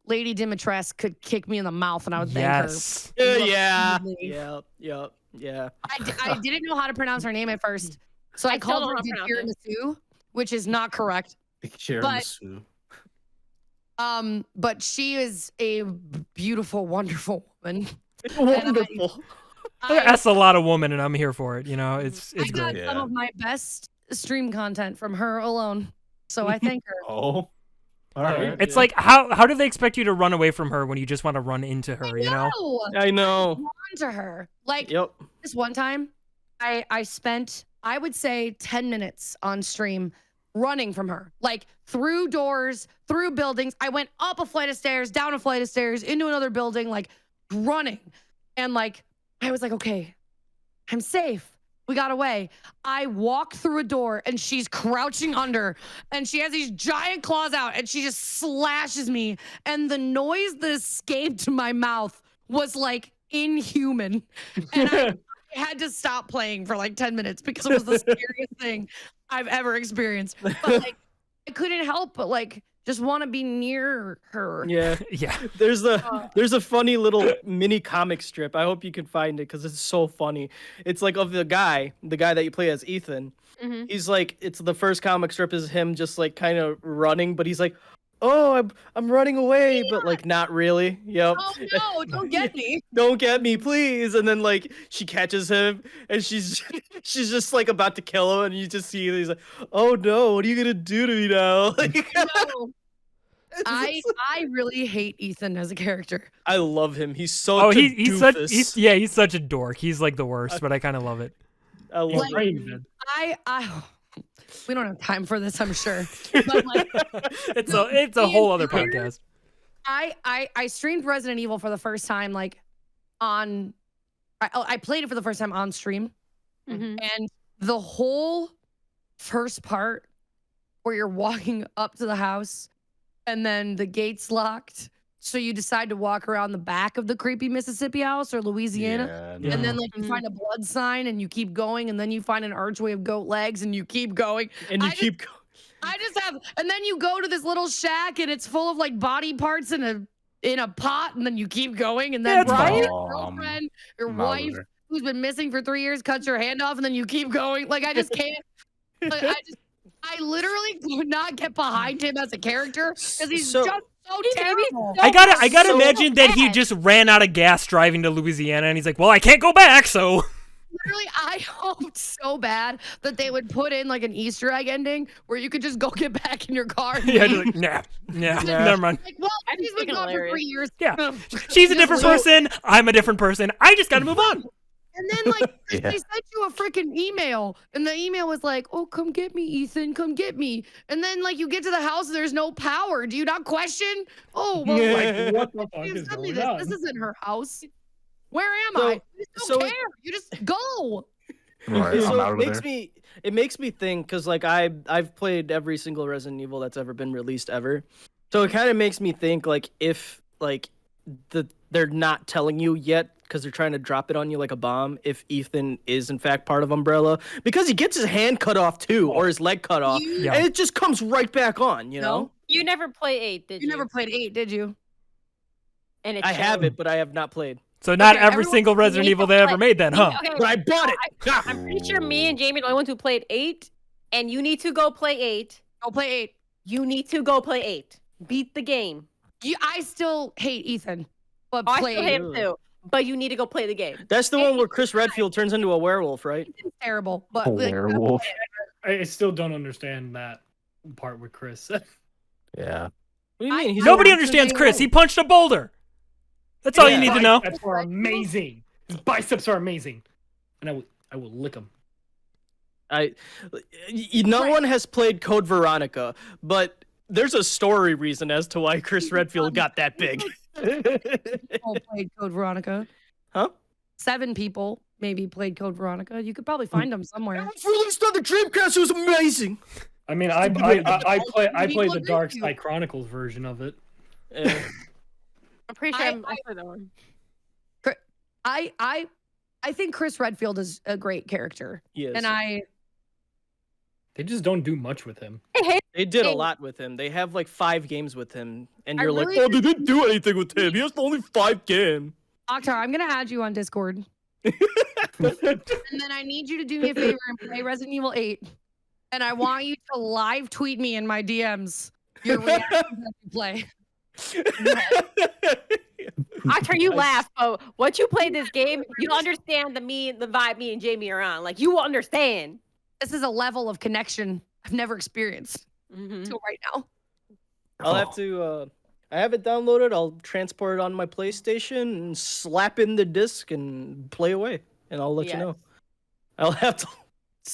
Lady Dimitrescu could kick me in the mouth, and I would thank her. Yes. Yeah. repeatedly. Yeah. I didn't know how to pronounce her name at first, so I I still called don't her know how to pronounce Tiramisu, which is not correct. Tiramisu. But she is a beautiful, wonderful woman. Wonderful. That's a lot of woman, and I'm here for it. You know, it's I got great. some Yeah. of my best stream content from her alone, so I thank her. Oh. All right. It's like how do they expect you to run away from her when you just want to run into her? You know. No, I know. on to her. Like Yep. this one time, I spent, I would say, 10 minutes on stream running from her, like through doors, through buildings. I went up a flight of stairs, down a flight of stairs, into another building, like running. And like, I was like, okay, I'm safe. We got away. I walk through a door and she's crouching under and she has these giant claws out and she just slashes me. And the noise that escaped my mouth was like inhuman. And I had to stop playing for like 10 minutes because it was the scariest thing I've ever experienced. But like, I couldn't help but like just want to be near her. Yeah. Yeah. There's a funny little mini comic strip. I hope you can find it because it's so funny. It's like of the guy that you play as Ethan. Mhm. He's like, it's the first comic strip is him just like kind of running, but he's like, oh, I'm running away, but like not really. Yep. Oh no, don't get me. Don't get me, please. And then like she catches him and she's just like about to kill him, and you just see he's like, oh no, what are you gonna do to me now? Like, No. I really hate Ethan as a character. I love him. He's so Oh, he's such a dork. He's like the worst, but I kind of love it. I love He's Like- him. brain dead. I we don't have time for this, I'm sure. But like It's a whole other podcast. I streamed Resident Evil for the first time like on I played it for the first time on stream, Mhm. and the whole first part where you're walking up to the house and then the gate's locked. So you decide to walk around the back of the creepy Mississippi house or Louisiana. Yeah, And then no. like you find a blood sign and you keep going, and then you find an archway of goat legs and you keep going. And you I just- keep going. I just have, and then you go to this little shack and it's full of like body parts in a pot, and then you keep going, and then That's Brian, fine. your girlfriend, your I'm out of wife, there. who's been missing for 3 years, cuts your hand off, and then you keep going. Like I just can't. Like, I literally could not get behind him as a character because he's So- just so He's gonna be terrible. so I gotta So imagine that he bad. just ran out of gas driving to Louisiana, and he's like, "Well, I can't go back, so." Literally, I hoped so bad that they would put in like an Easter egg ending where you could just go get back in your car. And Yeah, leave. just like, nah, never mind. Like, well, That'd be he's been fucking gone for hilarious. 3 years. Yeah. She's a different person. I'm a different person. I just gotta move on. And then like Yeah. they sent you a freaking email, and the email was like, "Oh, come get me, Ethan. Come get me." And then like you get to the house, and there's no power. Do you not question? Oh, well, Like, what the fuck you is sent me going this. on? This isn't her house. Where am So- I? You just don't so it- care. You just go. Right, I'm So out it of makes there. me think, because like I've played every single Resident Evil that's ever been released ever. So it kind of makes me think like if like they're not telling you yet because they're trying to drop it on you like a bomb, if Ethan is in fact part of Umbrella, because he gets his hand cut off too, or his leg cut off, You, Yeah. and it just comes right back on, you know? No. You never play 8, did you you? never played 8, did you? And it I have showed. it, but I have not played. So not Okay, every everyone single Resident need Evil to they play. ever made, then, huh? Okay, But I bought it. I'm pretty sure me and Jamie are the only ones who played 8, and you need to go play 8. Go play 8. You need to go play 8. Beat the game. I still hate Ethan, but Oh, I play still 8. hate him too, but you need to go play the game. That's the one where Chris Redfield turns into a werewolf, right? It's terrible, but A like, werewolf. I still don't understand that part with Chris. Yeah. What do you mean? He's Nobody a- understands Chris. He punched a boulder. That's all you Yeah. need to know. Biceps are amazing. His biceps are amazing, and I will lick them. No one has played Code Veronica, but there's a story reason as to why Chris Redfield got that big. people played Code Veronica. Huh? 7 people maybe played Code Veronica. You could probably find them somewhere. It was released on the Dreamcast. It was amazing. I mean, I played People the agree Dark with you. Side Chronicles version of it. I'm pretty sure I- I played that one. I think Chris Redfield is a great character, Yes. and They just don't do much with him. They did a Hey. lot with him. They have like 5 games with him, and I you're really like, oh, they didn't do anything with him. He has only 5 games. Akhtar, I'm gonna add you on Discord, and then I need you to do me a favor and play Resident Evil 8, and I want you to live tweet me in my DMs your reactions as you play. After you laugh, but once you play this game, you understand the vibe me and Jamie are on. Like you will understand. This is a level of connection I've never experienced Mhm. until right now. I'll have to. I have it downloaded. I'll transport it on my PlayStation and slap in the disc and play away, and I'll let you know. I'll have to.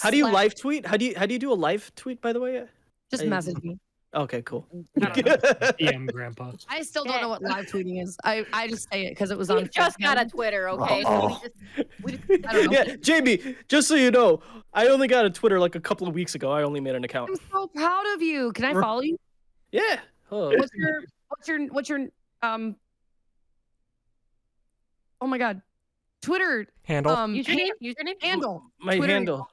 How do you Slap- live tweet? How do you do a live tweet? By the way. Just I- message me. Okay, cool. Yeah. DM Grandpa. I still don't know what live tweeting is. I just say it because it was on. We just got a Facetime. Twitter, okay? So Oh. we just I don't know. Yeah, Jamie. Just so you know, I only got a Twitter like a couple of weeks ago. I only made an account. I'm so proud of you. Can I follow you? Yeah. Oh. What's your Oh my god, Twitter Handle. username. handle. My Twitter handle.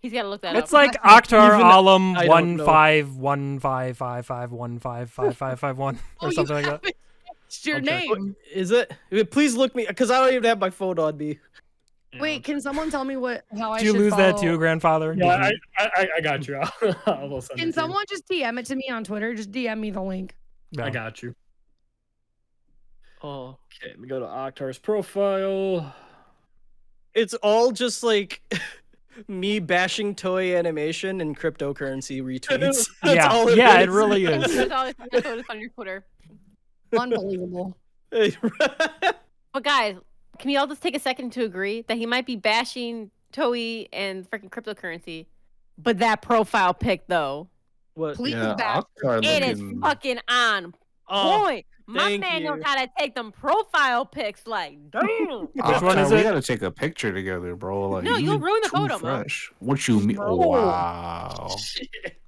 He's gotta look that up. It's like That's not Akhtar even- Alam I don't know. 15155155515 Oh, or something like that. It's your Okay. name. Is it? Please look me, because I don't even have my phone on me. Wait, can someone tell me how I Did you should lose that follow- too, grandfather? Did Yeah, you- I got you. I will send it Can to you. someone just DM it to me on Twitter? Just DM me the link. No. I got you. Oh. Okay, let me go to Akhtar's profile. It's all just like me bashing toy animation and cryptocurrency retweets. That's Yeah, all yeah, is. it really is. That's all it's on your Twitter. Unbelievable. But guys, can we all just take a second to agree that he might be bashing Toei and freaking cryptocurrency, but that profile pic though, What? Please Yeah, bash. Akhtar it is looking. fucking on Oh, point. My Thank man knows you. how to take them profile pics. Like, damn. Which one is We it? gotta take a picture together, bro. Like, No, you'll ruin the too photo, Mo. fresh. What you mean? Bro. Wow. Shit.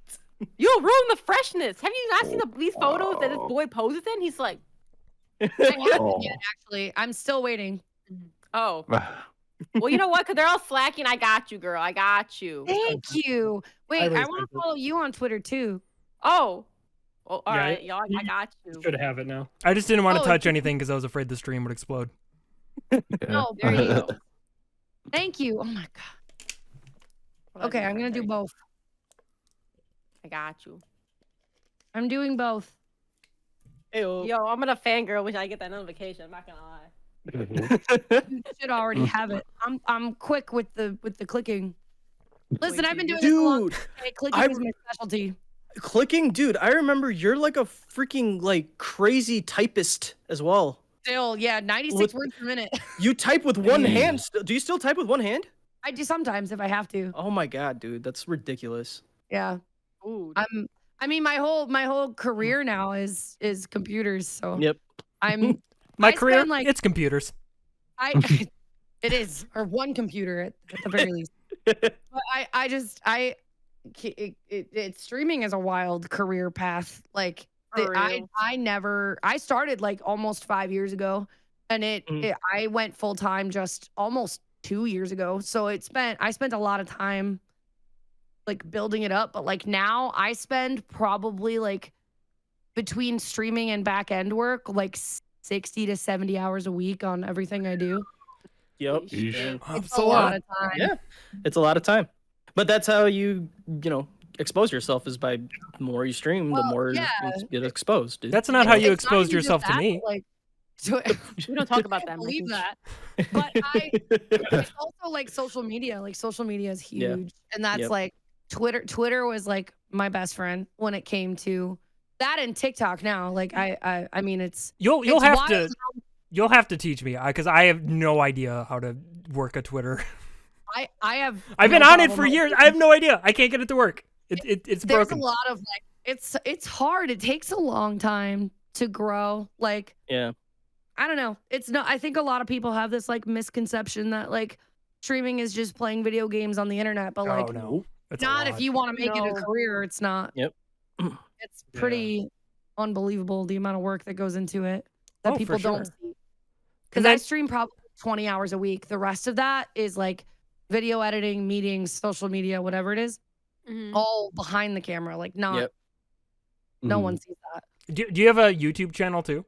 You'll ruin the freshness. Have you not seen these photos that this Wow. boy poses in? He's like, I haven't Oh. yet, actually. I'm still waiting. oh. Well, you know what? Because they're all slacking. I got you, girl. I got you. Thank you. Wait, I raised want my to follow you on Twitter too. Oh. Well, all Yeah, right, y'all. I got you. Should have it now. I just didn't want to Oh, touch anything because I was afraid the stream would explode. No, there you go. Thank you. Oh my god. Okay, I'm gonna do both. I got you. I'm doing both. Ayo. Yo, I'm gonna fangirl when I get that notification. I'm not gonna lie. You should already have it. I'm quick with the clicking. Listen, I've been doing this a long Dude, time. Clicking I- is my specialty. clicking, dude. I remember you're like a freaking like crazy typist as well. Still, yeah, 96 With- words per minute. You type with one Hey. hand. Do you still type with one hand? I do sometimes if I have to. Oh my god, dude, that's ridiculous. Yeah. Ooh. I mean, my whole career now is computers. So Yep. I'm My I career, spend, like- it's computers. it is, or one computer at the very least. But it's streaming is a wild career path. Like For I real. I started like almost 5 years ago, and I went full time just almost 2 years ago. So I spent a lot of time like building it up, but like now I spend probably like between streaming and back end work like 60 to 70 hours a week on everything I do. Yep. Yeesh. Yeah. Oh, It's a lot of time. Yeah. It's a lot of time. But that's how you expose yourself, is by the more you stream, the Well, more yeah. you get exposed, dude. That's not how you It's not exposed even just yourself to that, me. but, like, so, We don't talk about I that. believe Megan. that. But it's also like social media. Like social media is huge, Yeah. and that's Yep. like Twitter. Twitter was like my best friend when it came to that, and TikTok now. Like I mean, it's You'll it's have wild to how you'll have to teach me because I have no idea how to work a Twitter. I have. I've no been on it problem for with years. it. I have no idea. I can't get it to work. It's There's broken. a lot of like it's hard. It takes a long time to grow. Like Yeah. I don't know. It's not. I think a lot of people have this like misconception that like streaming is just playing video games on the internet, but like Oh no, it's a not if lot. you want to make it a No. career. It's not. Yep. It's pretty unbelievable the amount of work that goes into it that Oh, for people don't sure. see. And Because I then- stream probably 20 hours a week. The rest of that is like video editing, meetings, social media, whatever it is, Mhm. all behind the camera. Like not. Yep. No Mhm. one sees that. Do you have a YouTube channel too?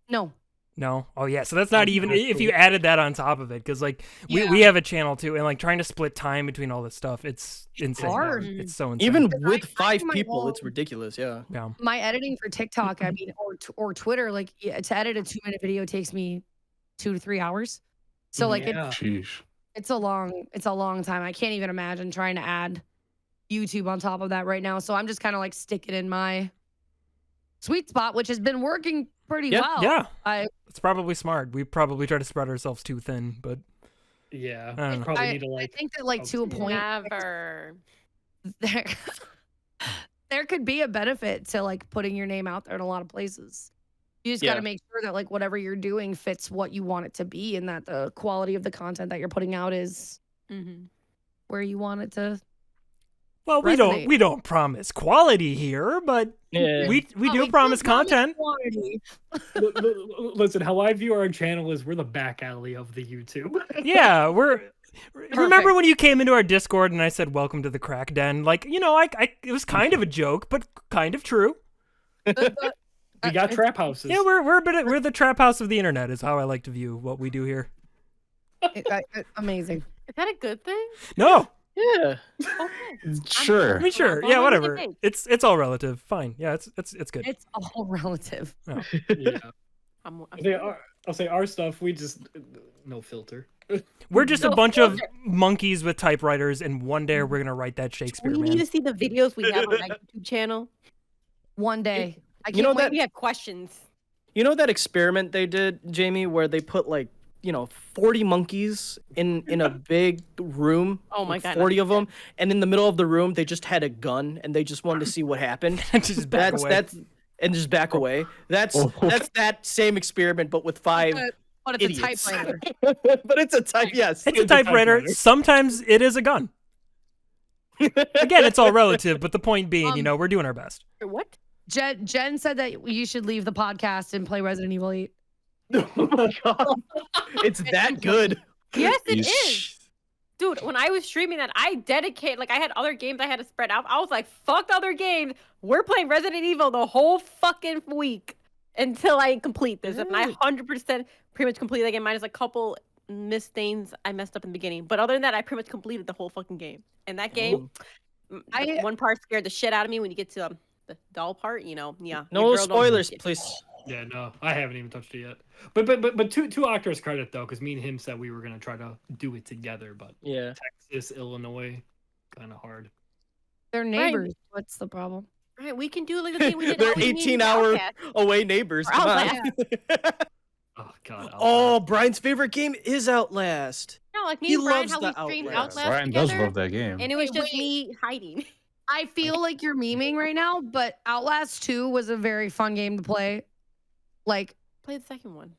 No. No. Oh yeah. So that's not even if you added that on top of it, because like we Yeah. have a channel too, and like trying to split time between all this stuff, it's insane. hard. It's so insane. Even Because with I 5 do my people, it's own- ridiculous. Yeah. yeah. My editing for TikTok, I mean, or Twitter, like to edit a 2-minute video takes me 2 to 3 hours. So like Yeah. Sheesh. it's a long time. I can't even imagine trying to add YouTube on top of that right now. So I'm just kind of like sticking in my sweet spot, which has been working pretty Yeah, well. Yeah. I It's probably smart. We probably try to spread ourselves too thin, but Yeah. I don't know. Probably I, need to I like. think that like to a point Never. there, there could be a benefit to like putting your name out there in a lot of places. You just got Yeah. to make sure that like whatever you're doing fits what you want it to be, and that the quality of the content that you're putting out is Mm-hmm. where you want it to. Well, resonate. we don't promise quality here, but Yeah. we But do promise content. quantity. Listen, how I view our channel is we're the back alley of the YouTube. Yeah, remember when you came into our Discord and I said welcome to the crack den? Like, it was kind of a joke, but kind of true. We got trap houses. Yeah, we're the trap house of the internet is how I like to view what we do here. Amazing. Is that a good thing? No, Yeah. Okay. Sure. I mean sure, Well, yeah, how whatever. many It's all relative. Fine, yeah, it's good. It's all relative. Yeah. I'm I'll say our stuff. We just no filter. We're just a No bunch of filter. monkeys with typewriters, and one day we're gonna write that Shakespeare we man. need to see the videos we have on my YouTube channel. One day. I can't You know wait. that- We have questions. You know that experiment they did, Jamie, where they put like 40 monkeys in a big room. Oh my like God, 40 of them, and in the middle of the room they just had a gun and they just wanted to see what happened. Just back away. and just back away. That's Oh. that's that same experiment, but with 5 But it's a idiots. typewriter. But it's a type. Yes. It's a typewriter. Sometimes it is a gun. Again, it's all relative, but the point being, we're doing our best. What? Jen said that you should leave the podcast and play Resident Evil 8. Oh my god, it's that good. Yes, it is. Yeesh. Dude, when I was streaming that, I had other games I had to spread out. I was like, fuck other games. We're playing Resident Evil the whole fucking week until I complete this. And I 100% pretty much completed the game. Minus a couple missed things I messed up in the beginning. But other than that, I pretty much completed the whole fucking game. And that game, one part scared the shit out of me when you get to the doll part, yeah. No spoilers, please. Yeah, no, I haven't even touched it yet. But to Octor's credit though, because me and him said we were gonna try to do it together, but Yeah. Texas, Illinois, kind of hard. They're neighbors. What's the problem? Right, we can do like the thing we did. They're all we need 18-hour Outcast. away neighbors. Or Come on. Outlast. Oh god. Oh, Brian's favorite game is Outlast. No, like me He and Brian, loves how we the streamed Outlast. Outlast Brian does together, love that game. and it was Wait, just me hiding. I feel like you're memeing right now, but Outlast 2 was a very fun game to play. Like, Play the second one.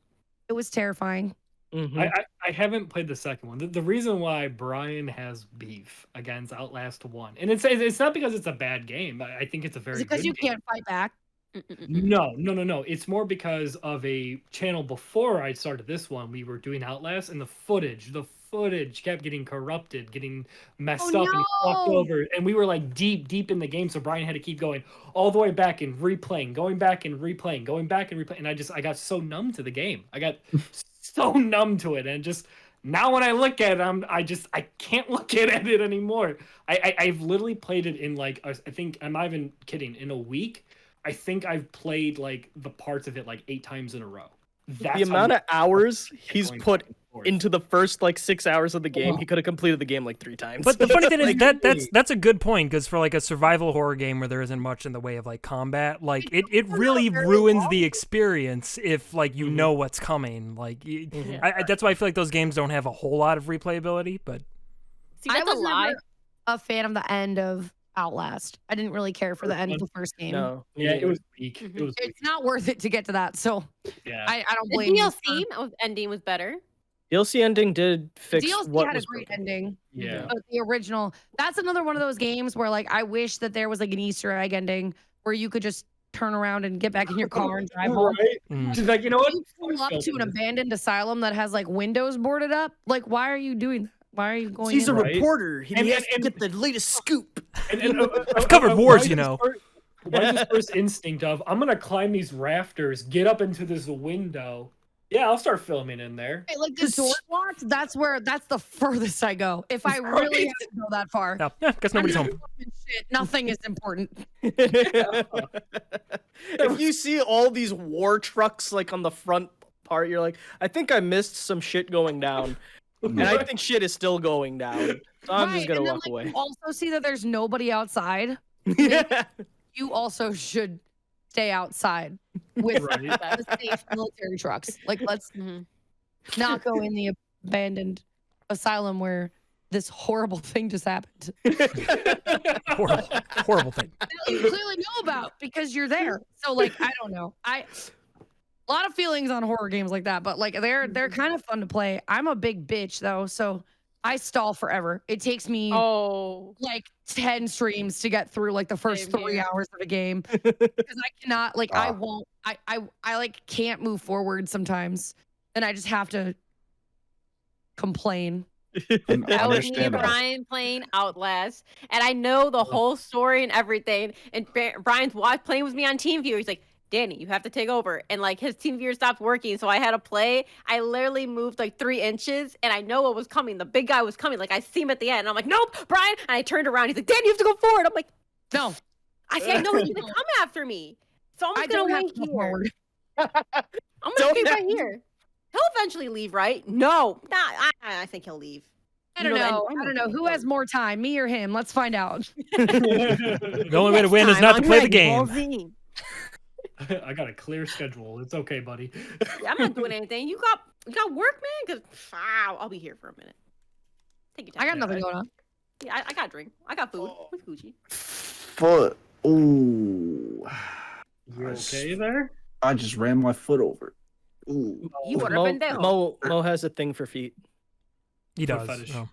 it was terrifying. Mhm. I haven't played the second one. The reason why Brian has beef against Outlast 1, and it's not because it's a bad game. I think it's a very Is it because good you game. can't fight back? No. It's more because of a channel before I started this one. We were doing Outlast, and the footage kept getting corrupted, getting messed Oh, up, and fucked no. over. And we were like deep in the game, so Brian had to keep going all the way back and replaying, going back and replaying, going back and replaying. And I got so numb to the game. I got so numb to it, and just now when I look at it, I can't look at it anymore. I've literally played it in like I think I'm not even kidding, in a week. I think I've played like the parts of it like 8 times in a row. The amount of hours he's going put back and forth. into the first like 6 hours of the game, he could have completed the game like 3 times. But the funny thing is Like, that's a good point, because for like a survival horror game where there isn't much in the way of like combat, like it really ruins the experience if like you know what's coming. Like that's why I feel like those games don't have a whole lot of replayability. But See, I that's a was lie. never a fan of the end of Outlast. I didn't really care for the end of the first game. no. Yeah, it was weak. It was weak. It's not worth it to get to that. So Yeah. I don't The blame you. DLC ending was better. DLC ending did fix DLC what had a was great broken. ending. Yeah. But the original, that's another one of those games where like I wish that there was like an Easter egg ending where you could just turn around and get back in your car and drive home. Right? She's like, you know what? You pull up to an abandoned asylum that has like windows boarded up. Like, why are you doing that? Why are you going He's a in there? Right. reporter. He And- has and- to get the latest scoop. I've covered wars, you know. Why is this first instinct of I'm gonna climb these rafters, get up into this window? Yeah, I'll start filming in there. Hey, like the door locked, that's the furthest I go. If I really have to go that far. yeah, guess nobody's I'm home. not filming shit. Nothing is important. If you see all these war trucks like on the front part, you're like, I think I missed some shit going down. And I think shit is still going down. So I'm just gonna and then, walk like, away. You also see that there's nobody outside. Yeah. You also should stay outside with Right. the safe military trucks. Like, let's not go in the abandoned asylum where this horrible thing just happened. Horrible thing. That you clearly know about because you're there. So, like, I don't know. A lot of feelings on horror games like that, but like they're kind of fun to play. I'm a big bitch though, so I stall forever. It takes me like 10 streams to get through like the first Same 3 here. hours of a game because I cannot like I won't I like can't move forward sometimes, and I just have to complain. That was me and Understandable. Brian playing Outlast, and I know the whole story and everything. And Brian's playing with me on TeamViewer. He's like, Danny, you have to take over. And like his TeamViewer stopped working, so I had to play. I literally moved like 3 inches, and I know what was coming. The big guy was coming. Like I see him at the end, and I'm like, nope, Brian. And I turned around. He's like, Danny, you have to go forward. I'm like, No, I know he's gonna come after me, so I'm I just gonna don't have wait to go here. forward. I'm gonna Don't stay right have- here. He'll eventually leave, right? No, I think he'll leave. I don't know. I don't know who has more time, me or him. Let's find out. The only way to win is not to play the game. I got a clear schedule. It's okay, buddy. Yeah, I'm not doing anything. You got work, man? Cause I'll be here for a minute. Take your time. I got nothing going on. Yeah, I got a drink. I got food. With Gucci. Ooh. You okay there? I just ran my foot over. Ooh. You were a Mo, pendejo. Mo has a thing for feet. He Foot does. fetish. Oh.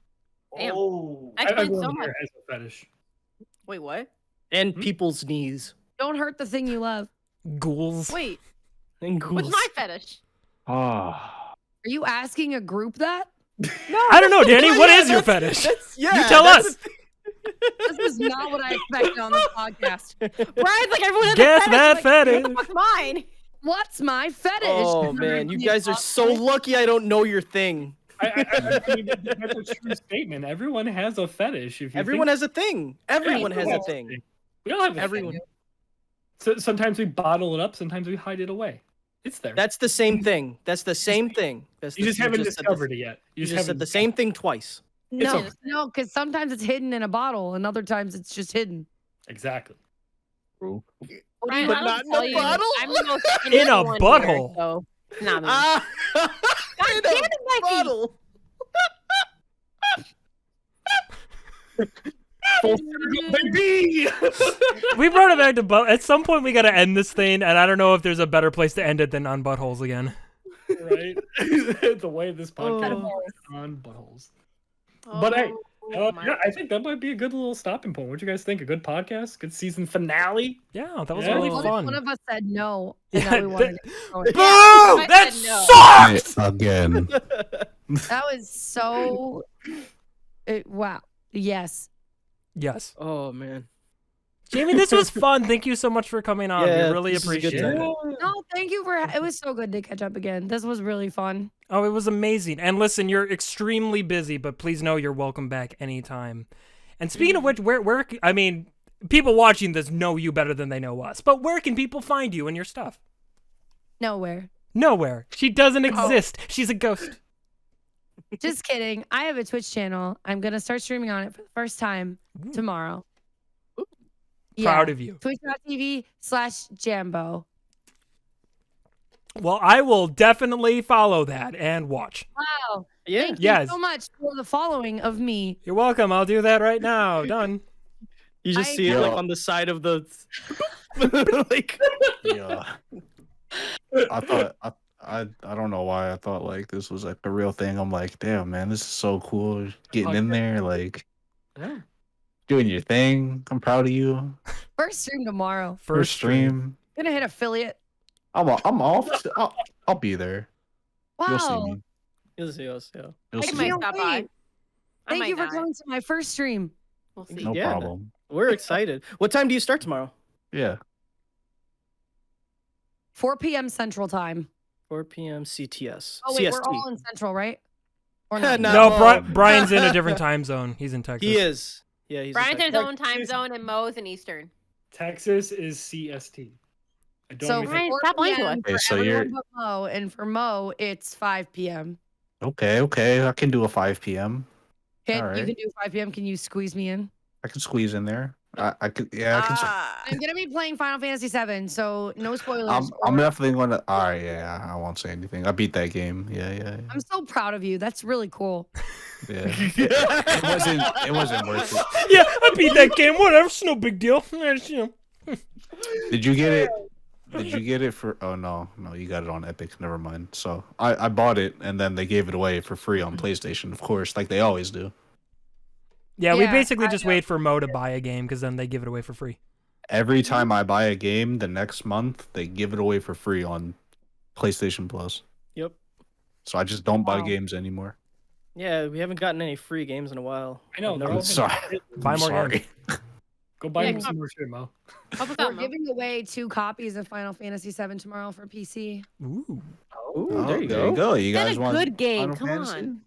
Damn. Oh. I explained Everyone so much. here has a fetish. Wait, what? And people's knees. Don't hurt the thing you love. Ghouls. Wait, And what's ghouls. my fetish? Ah. Are you asking a group that? I don't know, Danny. What is your that's- fetish? that's- yeah, You tell that's us. This is not what I expected on this podcast. Brian's like everyone has Guess a that fetish. fetish. What's mine? What's my fetish? Oh man, you guys are so lucky I don't know your thing. I mean, that's a true statement. Everyone has a fetish. If you Everyone think, has a thing. Everyone has a thing. We all have a Everyone. thing. So, sometimes we bottle it up. Sometimes we hide it away. It's there. That's the same thing. That's the same thing. That's You the- just haven't said discovered it yet. You just said the same thing twice. It's No, okay. no, because sometimes it's hidden in a bottle, and other times it's just hidden. Exactly. Brian, But I don't not in tell the you, bottle? I'm the most In a innocent one here, butthole. so it's not me. Ah, God in damn a it, Becky! bottle. Baby! We brought it back to butt. At some point, we got to end this thing, and I don't know if there's a better place to end it than on buttholes again. Right? The way this podcast is on buttholes. But hey, my- yeah, I think that might be a good little stopping point. What do you guys think? A good podcast? Good season finale? Yeah, that was Yeah. really What if fun. one of us said no, and Yeah, that we wanted to go? Boo! I That said no. sucks! Again. That was so. Wow. Yes. Yes. Oh man. Jamie, this was fun. Thank you so much for coming on. Yeah, We really this was a good appreciate it. time. No, thank you for. It was so good to catch up again. This was really fun. Oh, it was amazing. And listen, you're extremely busy, but please know you're welcome back anytime. And speaking of which, where I mean, people watching this know you better than they know us. But where can people find you and your stuff? Nowhere. Nowhere. She doesn't exist. She's a ghost. Just kidding. I have a Twitch channel. I'm gonna start streaming on it for the first time tomorrow. Proud of you. Twitch.tv/Jambo. Well, I will definitely follow that and watch. Wow. Yeah. Thank Yes. you so much for the following of me. You're welcome. I'll do that right now. Done. You just I- see it like Yeah. on the side of the like Yeah. I thought I don't know why I thought like this was like a real thing. I'm like, damn man, this is so cool. Getting in there, like Yeah. doing your thing. I'm proud of you. First stream tomorrow. First stream. Gonna hit affiliate. I'm off. I'll be there. You'll see Wow. me. You'll see us, yeah. You'll I see might me. stop by. wait. I Thank might you for not. coming to my first stream. We'll see. No Yeah. problem. We're excited. What time do you start tomorrow? Yeah. 4 p.m. Central Time. 4 p.m. CTS. Oh wait, CST. we're all in Central, right? Or No. not? No, Oh. Brian's in a different time zone. He's in Texas. He is. Yeah, he's Brian's in his like, own time zone and Mo's in Eastern. Texas is CST. I don't So even Brian, think 4 stop lying to p.m. us. for Okay, so everyone you're- but Mo, and for Mo, it's 5 p.m. Okay. I can do a 5 p.m. You Alright. can do 5 p.m. Can you squeeze me in? I can squeeze in there. I could. Yeah, I can. I'm gonna be playing Final Fantasy VII, so no spoilers. I'm definitely gonna. All right, yeah. I won't say anything. I beat that game. Yeah. I'm so proud of you. That's really cool. Yeah. It wasn't worth it. Yeah, I beat that game. Whatever. It's no big deal. It's, you know. Did you get it? Did you get it for? Oh no, you got it on Epic. Never mind. So I bought it and then they gave it away for free on PlayStation, of course, like they always do. Yeah, we Yeah, basically I just know. wait for Mo to buy a game because then they give it away for free. Every time I buy a game, the next month they give it away for free on PlayStation Plus. Yep. So I just don't buy Wow. games anymore. Yeah, we haven't gotten any free games in a while. I know. I've They're never- all sorry. Buy I'm more sorry. games. Go buy Yeah, me some more shit, Mo. Help us We're out, Mo. giving away 2 copies of Final Fantasy VII tomorrow for PC. Ooh. Ooh, Oh, there you go. You Get guys a want good game. Final Come Fantasy? on.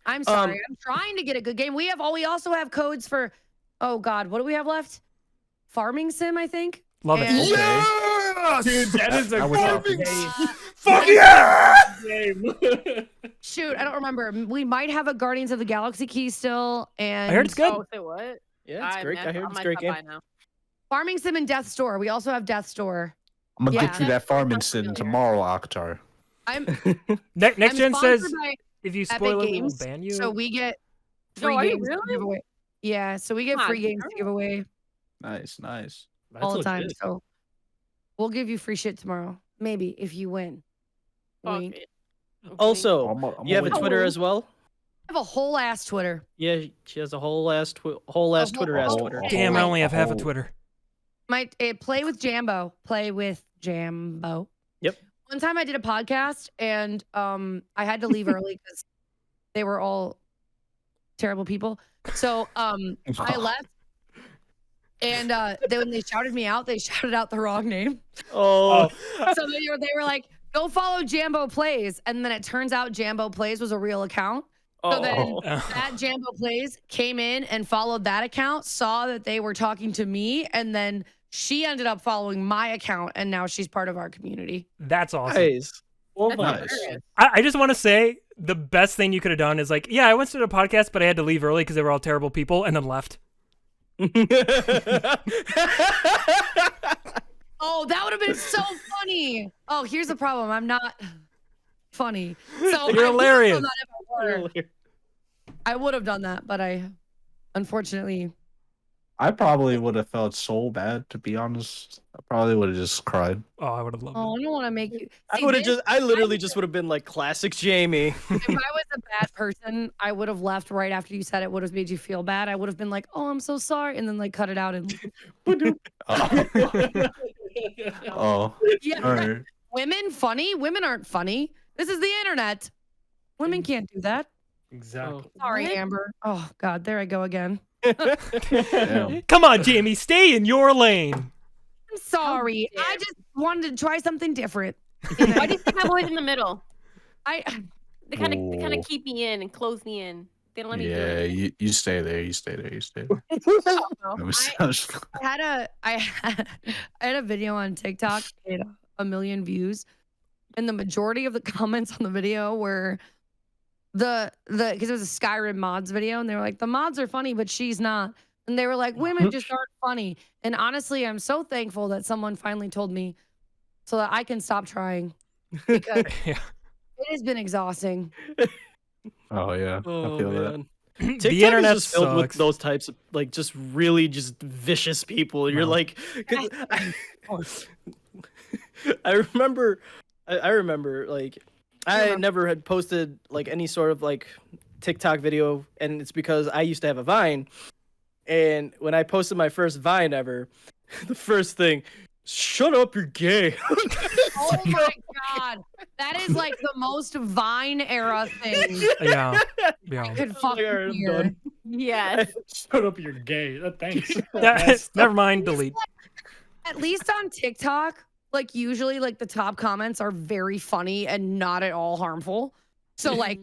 I'm sorry. I'm trying to get a good game. We also have codes for. Oh God, what do we have left? Farming Sim, I think. Love it. And- Yes! Dude, that is a I was good off. Fuck yeah! game. Shoot, I don't remember. We might have a Guardians of the Galaxy key still, and I heard it's good. Oh, say what? Yeah, it's great. I heard it's a great game. Farming Sim and Death Store. We also have Death Store. I'm gonna Yeah. get you that farming Sounds sim familiar. tomorrow, Akhtar. I'm Next I'm gen sponsored says by if you Epic spoil it, we will Games, ban you. so we get No, free are you games to really? give away. Yeah, so we get Come on, free games to girl. give away Nice. all the time. legit. So We'll give you free shit tomorrow. Maybe if you win. Fuck Wink. it. Also, I'm you have a win. Twitter as well? I have a whole ass Twitter. Yeah, she has a whole ass Twitter ass whole- Twitter. Damn, I Oh, only have half a oh. Twitter. Play with Jambo. Play with Jambo. Yep. One time I did a podcast and I had to leave early because they were all terrible people. So I left. And when they shouted me out, they shouted out the wrong name. Oh, So they were like, go follow Jambo Plays. And then it turns out Jambo Plays was a real account. So then oh. that Jambo Plays came in and followed that account, saw that they were talking to me, and then she ended up following my account, and now she's part of our community. That's awesome. Nice. Oh That's my Nice. hilarious. I just want to say the best thing you could have done is like, yeah, I went to the podcast, but I had to leave early because they were all terrible people, and then left. Oh, that would have been so funny. Oh, here's the problem. I'm not funny. So You're hilarious. I would have done that, but I unfortunately. I probably would have felt so bad, to be honest. I probably would have just cried. Oh, I would have loved Oh, it. I don't want to make you. I See, would have this- I literally just would have been like classic Jamie. If I was a bad person, I would have left right after you said it. Would have made you feel bad. I would have been like, "Oh, I'm so sorry," and then like cut it out and. Oh, Yeah. all right. Women funny? Women aren't funny. This is the internet. Women can't do that. Exactly. Sorry, What? Amber. Oh God, there I go again. Damn. Come on, Jamie, stay in your lane. I'm sorry. dare. I just wanted to try something different. Why do you think I'm always in the middle? I They kind Ooh. of keep me in and close me in. They don't let me do Yeah, it. you stay there. You stay there. You stay there. I had a video on TikTok. It had 1 million views, and the majority of the comments on the video were the because it was a Skyrim mods video, and they were like, the mods are funny, but she's not. And they were like, women just aren't funny. And honestly, I'm so thankful that someone finally told me so that I can stop trying because Yeah. it has been exhausting. Oh yeah, I feel that. TikTok The internet is just filled with sucks. those types of like just really just vicious people. You're No. like, 'cause I remember like I never had posted like any sort of like TikTok video, and it's because I used to have a Vine, and when I posted my first Vine ever, the first thing, shut up, you're gay. Oh my God. That is like the most Vine era thing Yeah. I Yeah. could like, fucking "Alright, I'm hear. done." Yes. Shut up, you're gay. Thanks. Never mind, delete. At least on TikTok, like usually like the top comments are very funny and not at all harmful. So like,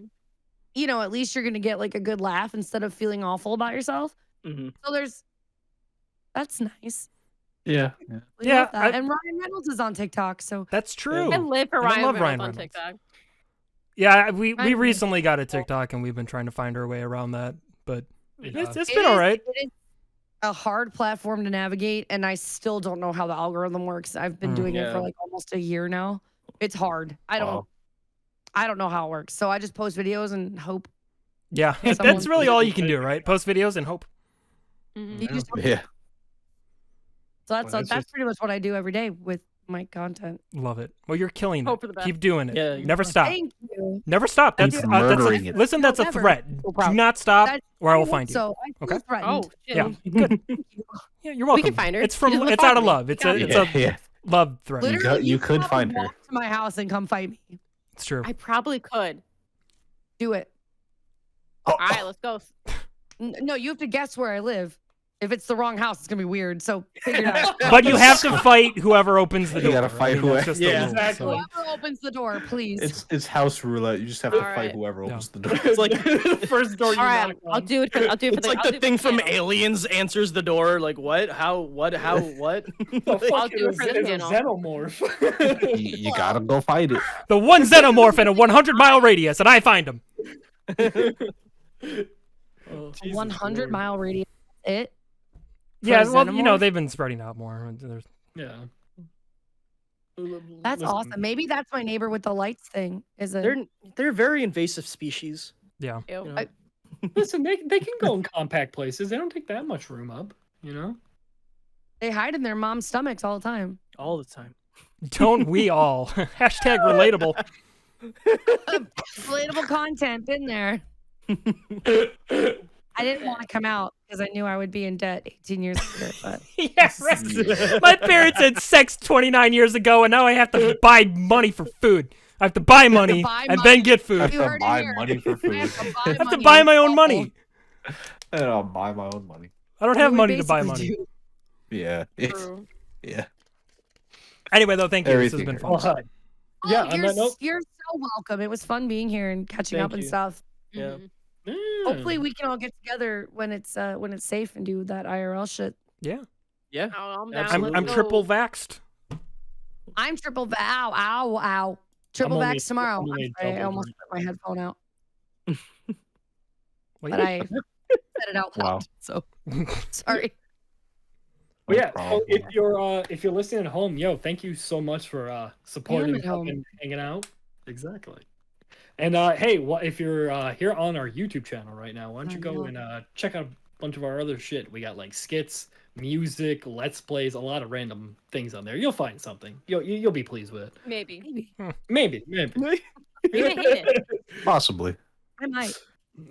you know, at least you're gonna get like a good laugh instead of feeling awful about yourself. Mhm. So that's nice. Yeah. We Yeah, love that. And Ryan Reynolds is on TikTok, so That's true. I live for And I Ryan love Reynolds Ryan on Reynolds. TikTok. Yeah, we I- recently got a TikTok and we've been trying to find our way around that, but Yeah. it's been all right. It is a hard platform to navigate, and I still don't know how the algorithm works. I've been doing it Yeah. for like almost a year now. It's hard. I Wow. don't know how it works. So I just post videos and hope. Yeah, Someone- that's really all you can do, right? Post videos and hope. Mhm. You just Yeah. So that's Well, it's that's just- pretty much what I do every day with my content. Love it. Well, you're killing Hope it. for the best. Keep doing it. Yeah, Never stop. Thank you. Never stop. Keep That's murdering a, it. listen. That's a Never. threat. So Do proud. not stop, That's- or I will hope find you. So I feel Okay. threatened. Oh, shit. Yeah, good. Yeah, you're welcome. We can find her. It's from. She'll It's out find of me. love. It's a. Yeah. It's Yeah. a Yeah. love threat. Literally, you could probably find her. walk to my house and come fight me. It's true. I probably could. Do it. Oh, All right, let's go. No, you have to guess where I live. If it's the wrong house, it's gonna be weird. So figure it out. But you have to fight whoever opens the You door. gotta fight I mean, that's whoever- just the Yeah, rules, exactly. so. Whoever opens the door, please. It's house roulette. You just have to All fight right. whoever Yeah. opens the door. It's like the first door you All right, knock I'll on. do it. I'll do it for it's the. like I'll the do it thing for the from channel. Aliens answers the door. Like what? How? What? How? What? I'll do it for the It's a channel. xenomorph. You gotta go fight it. The one xenomorph in a 100-mile radius, and I find him. Oh, A 100-mile radius. It. Yeah, a well, you know xenomorph? they've been spreading out more. There's, Yeah. That's Listen, awesome. Maybe that's my neighbor with the lights thing. Is a They're a very invasive species. yeah. Ew. You know? Listen, they can go in compact places. They don't take that much room up, you know? they hide in their mom's stomachs all the time. All the time. Don't we all? Hashtag relatable. Relatable content in there. I didn't want to come out because I knew I would be in debt 18 years later. But Yeah, right. My parents had sex 29 years ago, and now I have to buy money for food. I have to buy money and then get I food. have You to heard it buy here. money for I food. have to buy I have to money buy my own and money. And I'll buy my own money. I don't You have would money to buy basically money. do. Yeah. True. Yeah. Anyway, though, thank you. This has Everything been fun. Well, yeah, Oh, on that note, you're so welcome. It was fun being here and catching Thank up and you. stuff. Yeah. Mhm. Hopefully we can all get together when it's safe and do that IRL shit. Yeah. Yeah. Oh, I'm down. Absolutely. I'm Let's triple go. vaxxed. I'm ow. Triple only- vax tomorrow. I'm only I'm sorry, I double almost put my headphone out, Well, but I said it out loud. Wow. So sorry. But No yeah, so problem. if you're listening at home, yo, thank you so much for supporting at home. and hanging out. Exactly. And hey, if you're here on our YouTube channel right now, why don't you go and check out a bunch of our other shit? We got like skits, music, let's plays, a lot of random things on there. You'll find something. You'll be pleased with it. Maybe. Maybe. You may hate it. Possibly. I might.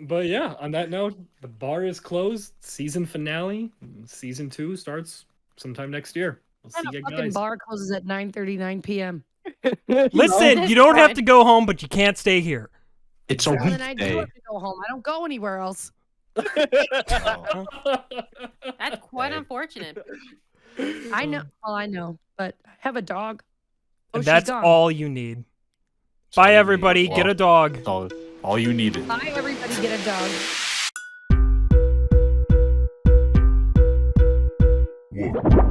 But yeah, on that note, the bar is closed. Season finale, season 2 starts sometime next year. We'll see And you a fucking guys. bar closes at 9:39 p.m. Listen, This you don't have fine. to go home, but you can't stay here. It's a And then I do weekday. have to go home. I don't go anywhere else. Oh. That's quite Hey. unfortunate. I know. Well, I know, but I have a dog. Oh, And she's that's gone. all you need. That's all Bye, you need. everybody. Get Well, a dog. that's all you needed. Bye, everybody. Get a dog. One.